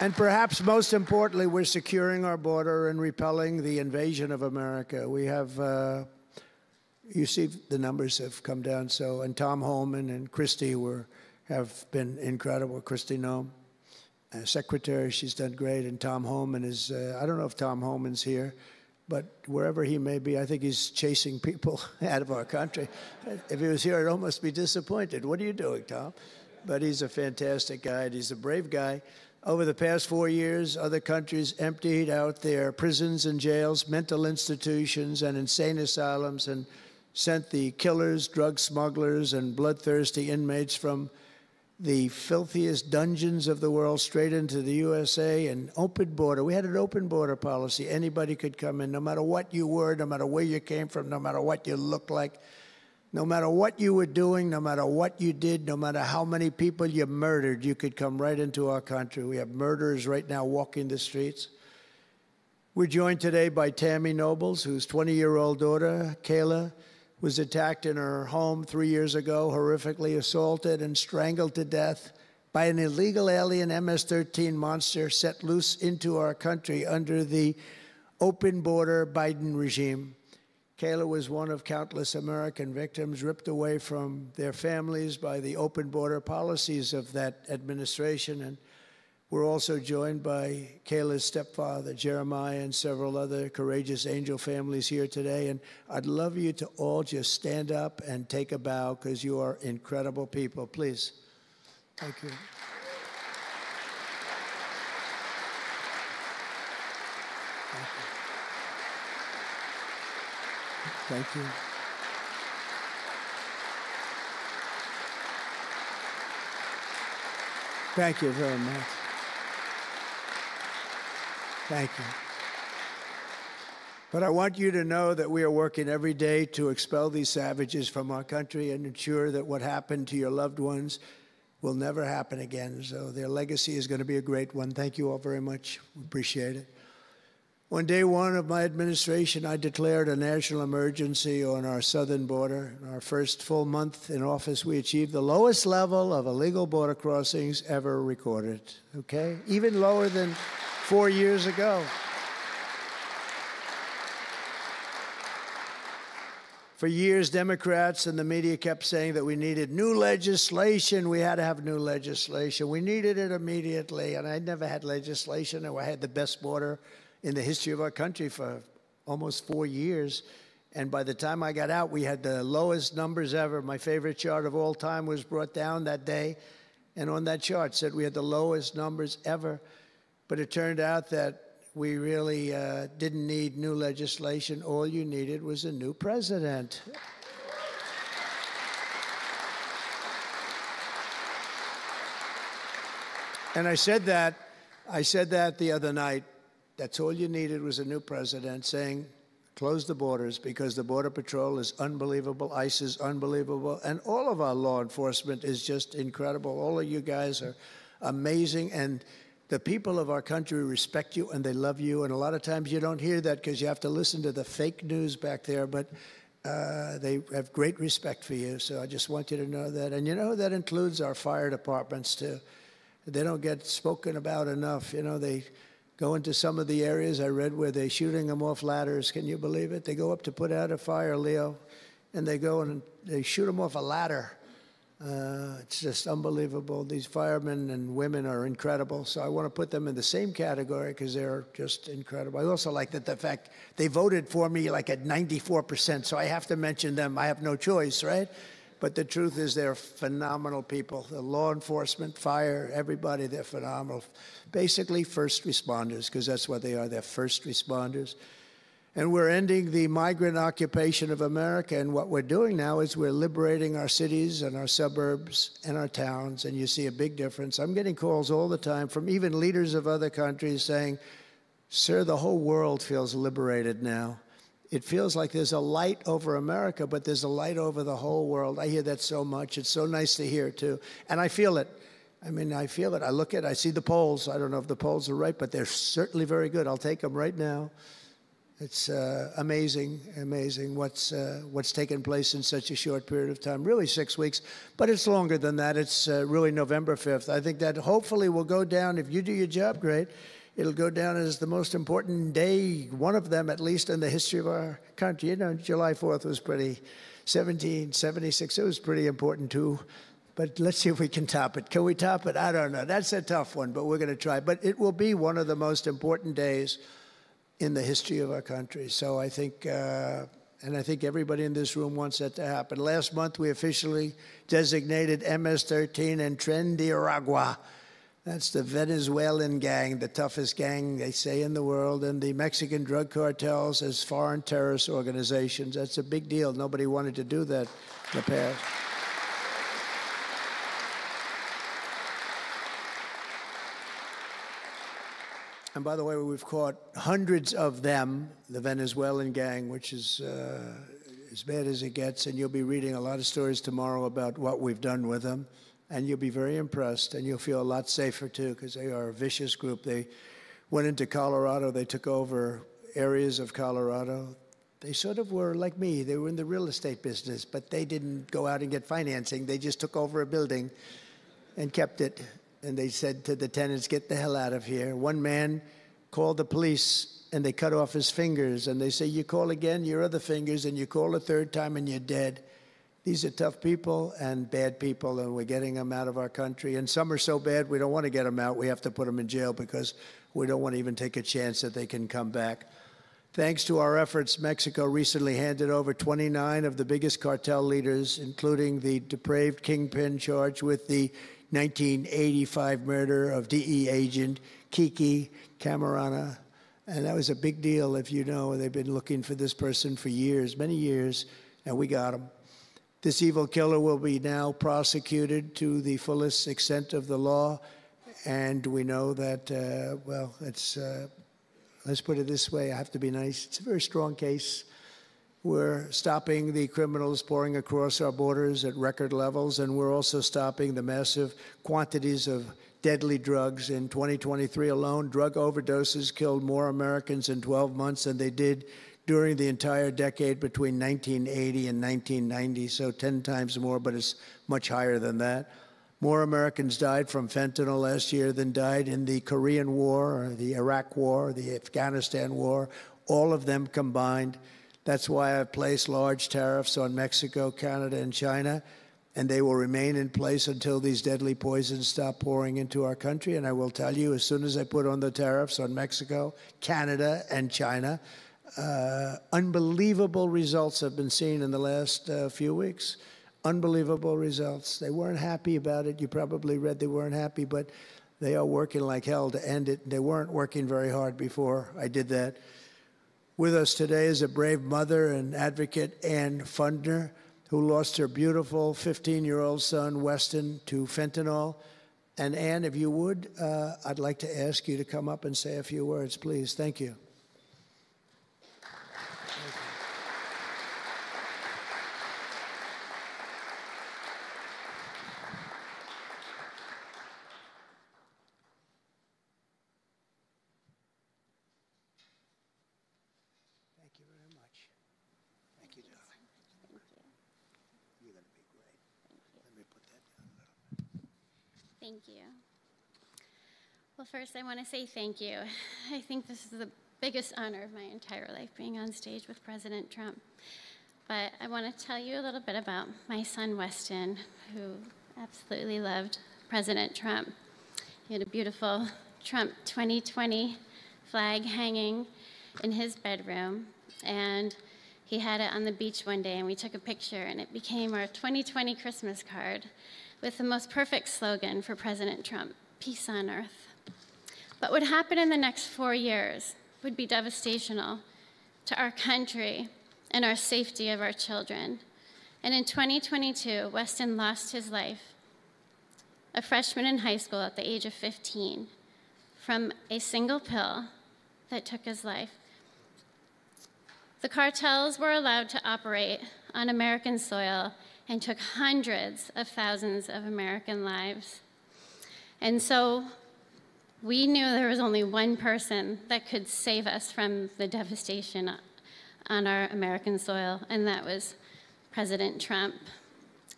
And perhaps most importantly, we're securing our border and repelling the invasion of America. We have, you see the numbers have come down. So, and Tom Homan and Christie were have been incredible. Kristi Noem, Secretary, she's done great. And Tom Homan is, I don't know if Tom Homan's here, but wherever he may be, I think he's chasing people out of our country. If he was here, I'd almost be disappointed. What are you doing, Tom? But he's a fantastic guy, and he's a brave guy. Over the past 4 years, other countries emptied out their prisons and jails, mental institutions, and insane asylums, and sent the killers, drug smugglers, and bloodthirsty inmates from the filthiest dungeons of the world straight into the USA. An open border. We had an open border policy. Anybody could come in, no matter what you were, no matter where you came from, no matter what you looked like, no matter what you were doing, no matter what you did, no matter how many people you murdered, you could come right into our country. We have murderers right now walking the streets. We're joined today by Tammy Nobles, whose 20-year-old daughter, Kayla, was attacked in her home 3 years ago, horrifically assaulted and strangled to death by an illegal alien MS-13 monster set loose into our country under the open border Biden regime. Kayla was one of countless American victims ripped away from their families by the open border policies of that administration. And we're also joined by Kayla's stepfather, Jeremiah, and several other courageous angel families here today. And I'd love you to all just stand up and take a bow, because you are incredible people. Please. Thank you. Thank you. Thank you very much. Thank you. But I want you to know that we are working every day to expel these savages from our country and ensure that what happened to your loved ones will never happen again. So their legacy is going to be a great one. Thank you all very much. We appreciate it. On day one of my administration, I declared a national emergency on our southern border. In our first full month in office, we achieved the lowest level of illegal border crossings ever recorded, okay? Even lower than 4 years ago. For years, Democrats and the media kept saying that we needed new legislation. We had to have new legislation. We needed it immediately, and I never had legislation, and I had the best border in the history of our country for almost 4 years. And by the time I got out, we had the lowest numbers ever. My favorite chart of all time was brought down that day, and on that chart said we had the lowest numbers ever. But it turned out that we really didn't need new legislation. All you needed was a new president. And I said that the other night. That's all you needed was a new president saying, close the borders, because the Border Patrol is unbelievable, ICE is unbelievable, and all of our law enforcement is just incredible. All of you guys are amazing, and the people of our country respect you and they love you, and a lot of times you don't hear that because you have to listen to the fake news back there, but they have great respect for you, so I just want you to know that. And you know, that includes our fire departments too. They don't get spoken about enough. You know, they go into some of the areas I read where they're shooting them off ladders. Can you believe it? They go up to put out a fire, Leo, and they go and they shoot them off a ladder. It's just unbelievable. These firemen and women are incredible. So I want to put them in the same category because they're just incredible. I also like that the fact they voted for me like at 94%, so I have to mention them. I have no choice, right? But the truth is they're phenomenal people. The law enforcement, fire, everybody, they're phenomenal. Basically first responders, because that's what they are. They're first responders. And we're ending the migrant occupation of America. And what we're doing now is we're liberating our cities and our suburbs and our towns. And you see a big difference. I'm getting calls all the time from even leaders of other countries saying, sir, the whole world feels liberated now. It feels like there's a light over America, but there's a light over the whole world. I hear that so much. It's so nice to hear, too. And I feel it. I mean, I feel it. I look at it. I see the polls. I don't know if the polls are right, but they're certainly very good. I'll take them right now. It's amazing, amazing what's taken place in such a short period of time, really 6 weeks, but it's longer than that. It's really November 5th. I think that hopefully will go down, if you do your job great, it'll go down as the most important day, one of them at least in the history of our country. You know, July 4th was pretty, 1776, it was pretty important too. But let's see if we can top it. Can we top it? I don't know. That's a tough one, but we're going to try. But it will be one of the most important days in the history of our country. So I think, and I think everybody in this room wants that to happen. Last month, we officially designated MS-13 and Tren de Aragua. That's the Venezuelan gang, the toughest gang, they say, in the world, and the Mexican drug cartels as foreign terrorist organizations. That's a big deal. Nobody wanted to do that in the past. And by the way, we've caught hundreds of them, the Venezuelan gang, which is as bad as it gets. And you'll be reading a lot of stories tomorrow about what we've done with them. And you'll be very impressed, and you'll feel a lot safer, too, because they are a vicious group. They went into Colorado. They took over areas of Colorado. They sort of were like me. They were in the real estate business, but they didn't go out and get financing. They just took over a building and kept it. And they said to the tenants, get the hell out of here. One man called the police, and they cut off his fingers. And they say, you call again, your other fingers, and you call a third time, and you're dead. These are tough people and bad people, and we're getting them out of our country. And some are so bad, we don't want to get them out. We have to put them in jail because we don't want to even take a chance that they can come back. Thanks to our efforts, Mexico recently handed over 29 of the biggest cartel leaders, including the depraved kingpin charged with the 1985 murder of DEA agent Kiki Camarena. And that was a big deal, if you know. They've been looking for this person for years, many years, and we got him. This evil killer will be now prosecuted to the fullest extent of the law. And we know that, well, it's, let's put it this way, I have to be nice. It's a very strong case. We're stopping the criminals pouring across our borders at record levels, and we're also stopping the massive quantities of deadly drugs. In 2023 alone, drug overdoses killed more Americans in 12 months than they did during the entire decade between 1980 and 1990, so 10 times more, but it's much higher than that. More Americans died from fentanyl last year than died in the Korean War, or the Iraq War, the Afghanistan War, all of them combined. That's why I've placed large tariffs on Mexico, Canada, and China, and they will remain in place until these deadly poisons stop pouring into our country. And I will tell you, as soon as I put on the tariffs on Mexico, Canada, and China, unbelievable results have been seen in the last few weeks. Unbelievable results. They weren't happy about it. You probably read they weren't happy, but they are working like hell to end it. They weren't working very hard before I did that. With us today is a brave mother and advocate, Ann Fundner, who lost her beautiful 15-year-old son, Weston, to fentanyl. And Ann, if you would, I'd like to ask you to come up and say a few words, please. Thank you. Thank you. Well, first, I want to say thank you. I think this is the biggest honor of my entire life, being on stage with President Trump. But I want to tell you a little bit about my son, Weston, who absolutely loved President Trump. He had a beautiful Trump 2020 flag hanging in his bedroom, and he had it on the beach one day, and we took a picture, and it became our 2020 Christmas card with the most perfect slogan for President Trump, peace on earth. But what happened in the next 4 years would be devastational to our country and our safety of our children. And in 2022, Weston lost his life, a freshman in high school at the age of 15, from a single pill that took his life. The cartels were allowed to operate on American soil and took hundreds of thousands of American lives. And so we knew there was only one person that could save us from the devastation on our American soil, and that was President Trump.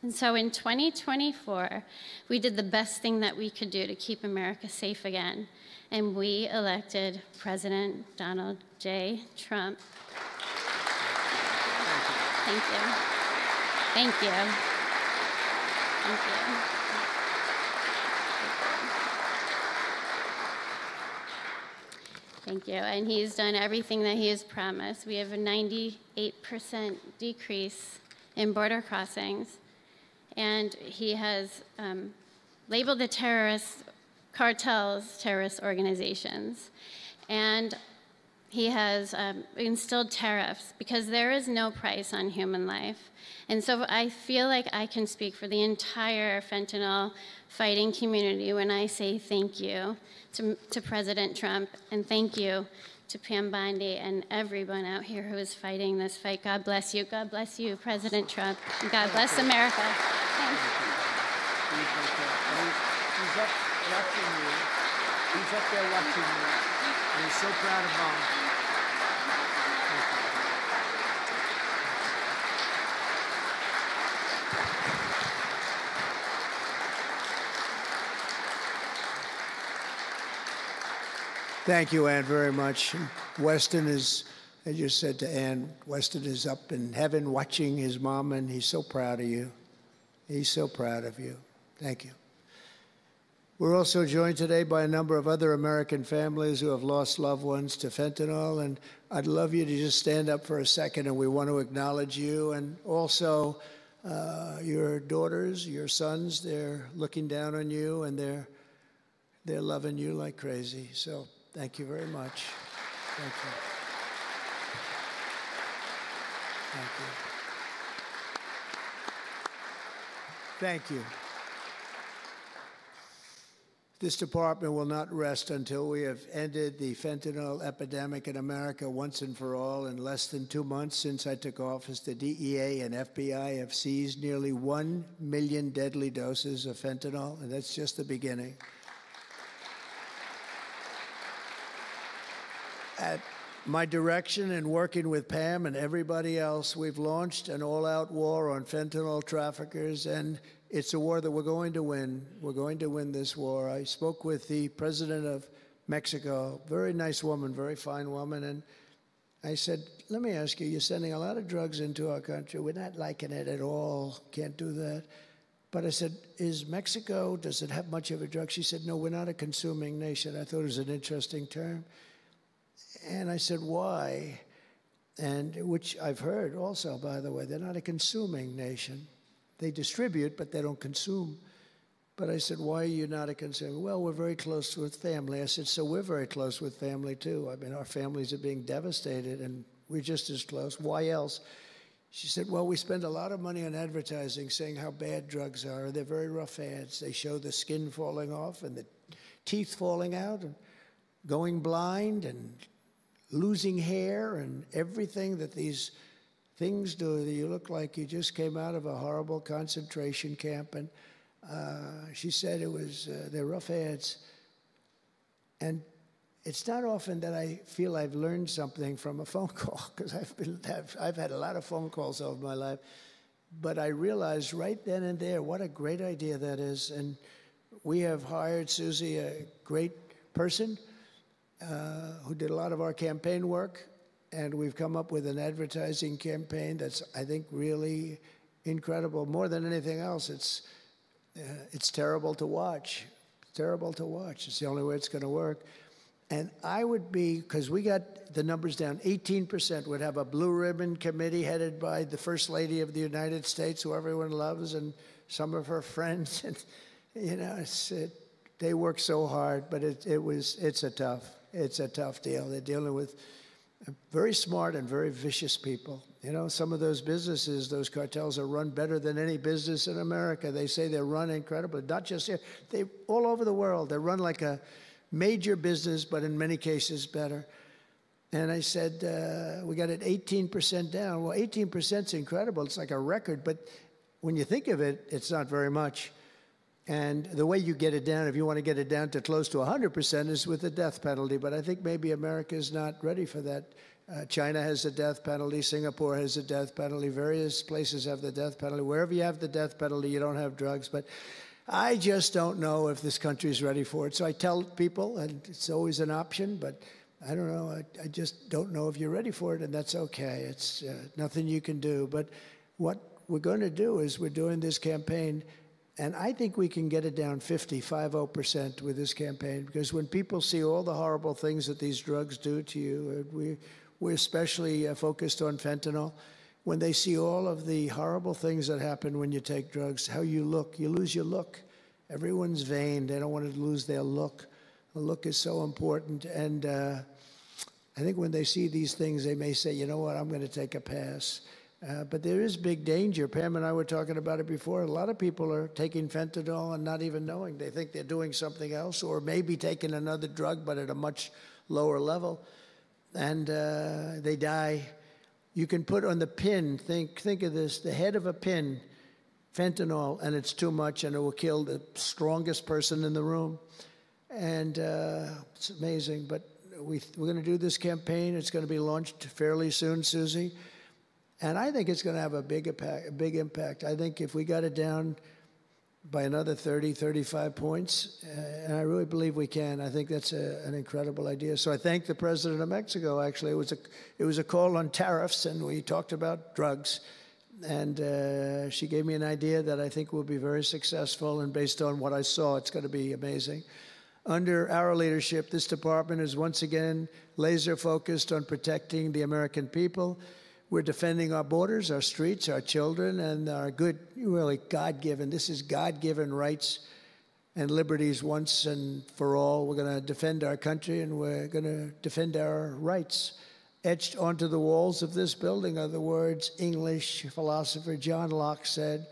And so in 2024, we did the best thing that we could do to keep America safe again, and we elected President Donald J. Trump. Thank you. Thank you. Thank you. Thank you. And he's done everything that he has promised. We have a 98% decrease in border crossings. And he has labeled the terrorist cartels terrorist organizations. And he has instilled tariffs because there is no price on human life. And so I feel like I can speak for the entire fentanyl fighting community when I say thank you to President Trump, and thank you to Pam Bondi and everyone out here who is fighting this fight. God bless you. God bless you, President Trump. And God bless America. Thanks. He's up watching you. He's up there watching you. And he's so proud of Mom. Thank you, Ann, very much. Weston is, I just said to Ann, Weston is up in heaven watching his mom, and he's so proud of you. He's so proud of you. Thank you. We're also joined today by a number of other American families who have lost loved ones to fentanyl, and I'd love you to just stand up for a second, and we want to acknowledge you, and also your daughters, your sons. They're looking down on you, and they're loving you like crazy. So thank you very much. Thank you. Thank you. Thank you. This department will not rest until we have ended the fentanyl epidemic in America once and for all. In less than 2 months since I took office, the DEA and FBI have seized nearly 1 million deadly doses of fentanyl, and that's just the beginning. At my direction and working with Pam and everybody else, we've launched an all-out war on fentanyl traffickers, and it's a war that we're going to win. We're going to win this war. I spoke with the president of Mexico, very nice woman, very fine woman, and I said, let me ask you, you're sending a lot of drugs into our country. We're not liking it at all. Can't do that. But I said, is Mexico, does it have much of a drug? She said, no, we're not a consuming nation. I thought it was an interesting term. And I said, why? And which I've heard also, by the way, they're not a consuming nation. They distribute, but they don't consume. But I said, why are you not a consumer? Well, we're very close with family. I said, so we're very close with family, too. I mean, our families are being devastated, and we're just as close. Why else? She said, well, we spend a lot of money on advertising saying how bad drugs are. They're very rough ads. They show the skin falling off and the teeth falling out and going blind and losing hair and everything that these things do. That you look like you just came out of a horrible concentration camp. And she said it was, they're rough ads. And it's not often that I feel I've learned something from a phone call, because I've had a lot of phone calls over my life. But I realized right then and there what a great idea that is. And we have hired Susie, a great person, who did a lot of our campaign work, and we've come up with an advertising campaign that's, I think, really incredible. More than anything else, it's terrible to watch. Terrible to watch. It's the only way it's going to work. And I would be, because we got the numbers down, 18% would have a blue ribbon committee headed by the First Lady of the United States, who everyone loves, and some of her friends. And, you know, they work so hard, but it's a tough deal. They're dealing with very smart and very vicious people. You know, some of those businesses, those cartels, are run better than any business in America. They say they're run incredibly, not just here. They all over the world. They're run like a major business, but in many cases better. And I said, we got it 18% down. Well, 18% is incredible. It's like a record. But when you think of it, it's not very much. And the way you get it down, if you want to get it down to close to 100%, is with the death penalty. But I think maybe America is not ready for that. China has a death penalty. Singapore has a death penalty. Various places have the death penalty. Wherever you have the death penalty, you don't have drugs. But I just don't know if this country is ready for it. So I tell people, and it's always an option, but I don't know. I just don't know if you're ready for it, and that's okay. It's nothing you can do. But what we're going to do is we're doing this campaign And I think we can get it down 50% with this campaign, because when people see all the horrible things that these drugs do to you, we're especially focused on fentanyl. When they see all of the horrible things that happen when you take drugs, how you look, you lose your look. Everyone's vain. They don't want to lose their look. The look is so important. And I think when they see these things, they may say, you know what, I'm going to take a pass. But there is big danger. Pam and I were talking about it before. A lot of people are taking fentanyl and not even knowing. They think they're doing something else, or maybe taking another drug, but at a much lower level. And they die. You can put on the pin, think of this, the head of a pin, fentanyl, and it's too much, and it will kill the strongest person in the room. And it's amazing. But we're going to do this campaign. It's going to be launched fairly soon, Susie. And I think it's going to have a big impact. I think if we got it down by another 30, 35 points, and I really believe we can, I think that's an incredible idea. So I thank the President of Mexico, actually. It was a call on tariffs, and we talked about drugs. And she gave me an idea that I think will be very successful, and based on what I saw, it's going to be amazing. Under our leadership, this department is once again laser focused on protecting the American people. We're defending our borders, our streets, our children, and our good, really God-given, this is God-given rights and liberties once and for all. We're going to defend our country, and we're going to defend our rights. Etched onto the walls of this building are the words English philosopher John Locke said,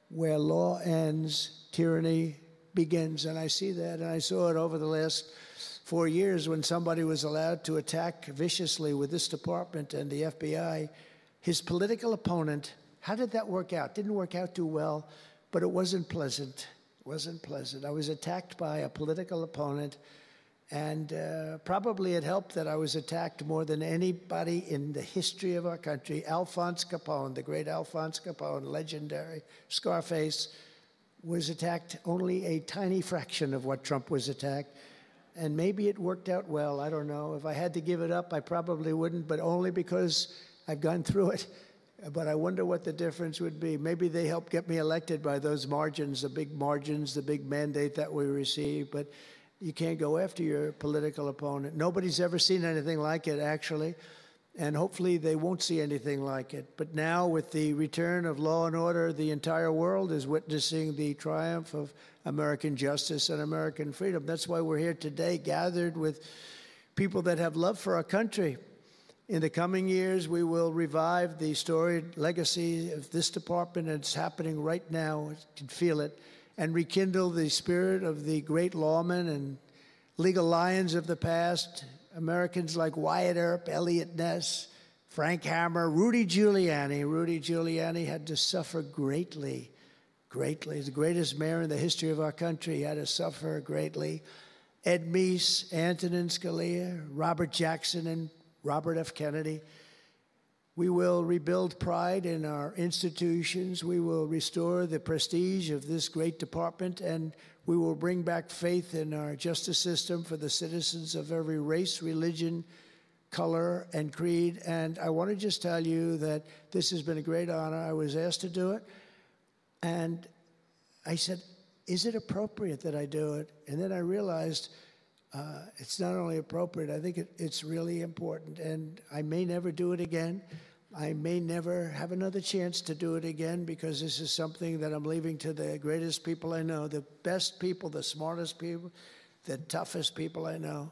"Where law ends, tyranny begins." And I see that, and I saw it over the last 4 years when somebody was allowed to attack viciously with this department and the FBI his political opponent. How did that work out? Didn't work out too well, but it wasn't pleasant. It wasn't pleasant. I was attacked by a political opponent, and probably it helped that I was attacked more than anybody in the history of our country. Alphonse Capone, the great Alphonse Capone, legendary, Scarface, was attacked only a tiny fraction of what Trump was attacked. And maybe it worked out well, I don't know. If I had to give it up, I probably wouldn't, but only because I've gone through it. But I wonder what the difference would be. Maybe they helped get me elected by those margins, the big mandate that we received. But you can't go after your political opponent. Nobody's ever seen anything like it, actually. And hopefully they won't see anything like it. But now, with the return of law and order, the entire world is witnessing the triumph of American justice and American freedom. That's why we're here today, gathered with people that have love for our country. In the coming years, we will revive the storied legacy of this department, and it's happening right now. You can feel it. And rekindle the spirit of the great lawmen and legal lions of the past, Americans like Wyatt Earp, Eliot Ness, Frank Hammer, Rudy Giuliani. Rudy Giuliani had to suffer greatly, greatly. He's the greatest mayor in the history of our country. He had to suffer greatly. Ed Meese, Antonin Scalia, Robert Jackson, and Robert F. Kennedy. We will rebuild pride in our institutions. We will restore the prestige of this great department, and we will bring back faith in our justice system for the citizens of every race, religion, color, and creed. And I want to just tell you that this has been a great honor. I was asked to do it, and I said, is it appropriate that I do it? And then I realized it's not only appropriate, I think it's really important. And I may never do it again. I may never have another chance to do it again, because this is something that I'm leaving to the greatest people I know, the best people, the smartest people, the toughest people I know.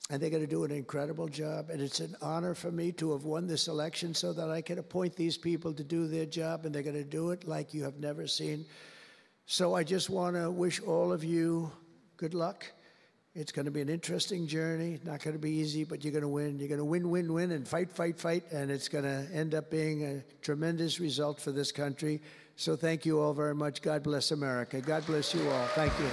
And they're going to do an incredible job. And it's an honor for me to have won this election so that I can appoint these people to do their job, and they're going to do it like you have never seen. So I just want to wish all of you good luck. It's going to be an interesting journey. Not going to be easy, but you're going to win. You're going to win, win, win, and fight, fight, fight, and it's going to end up being a tremendous result for this country. So thank you all very much. God bless America. God bless you all. Thank you.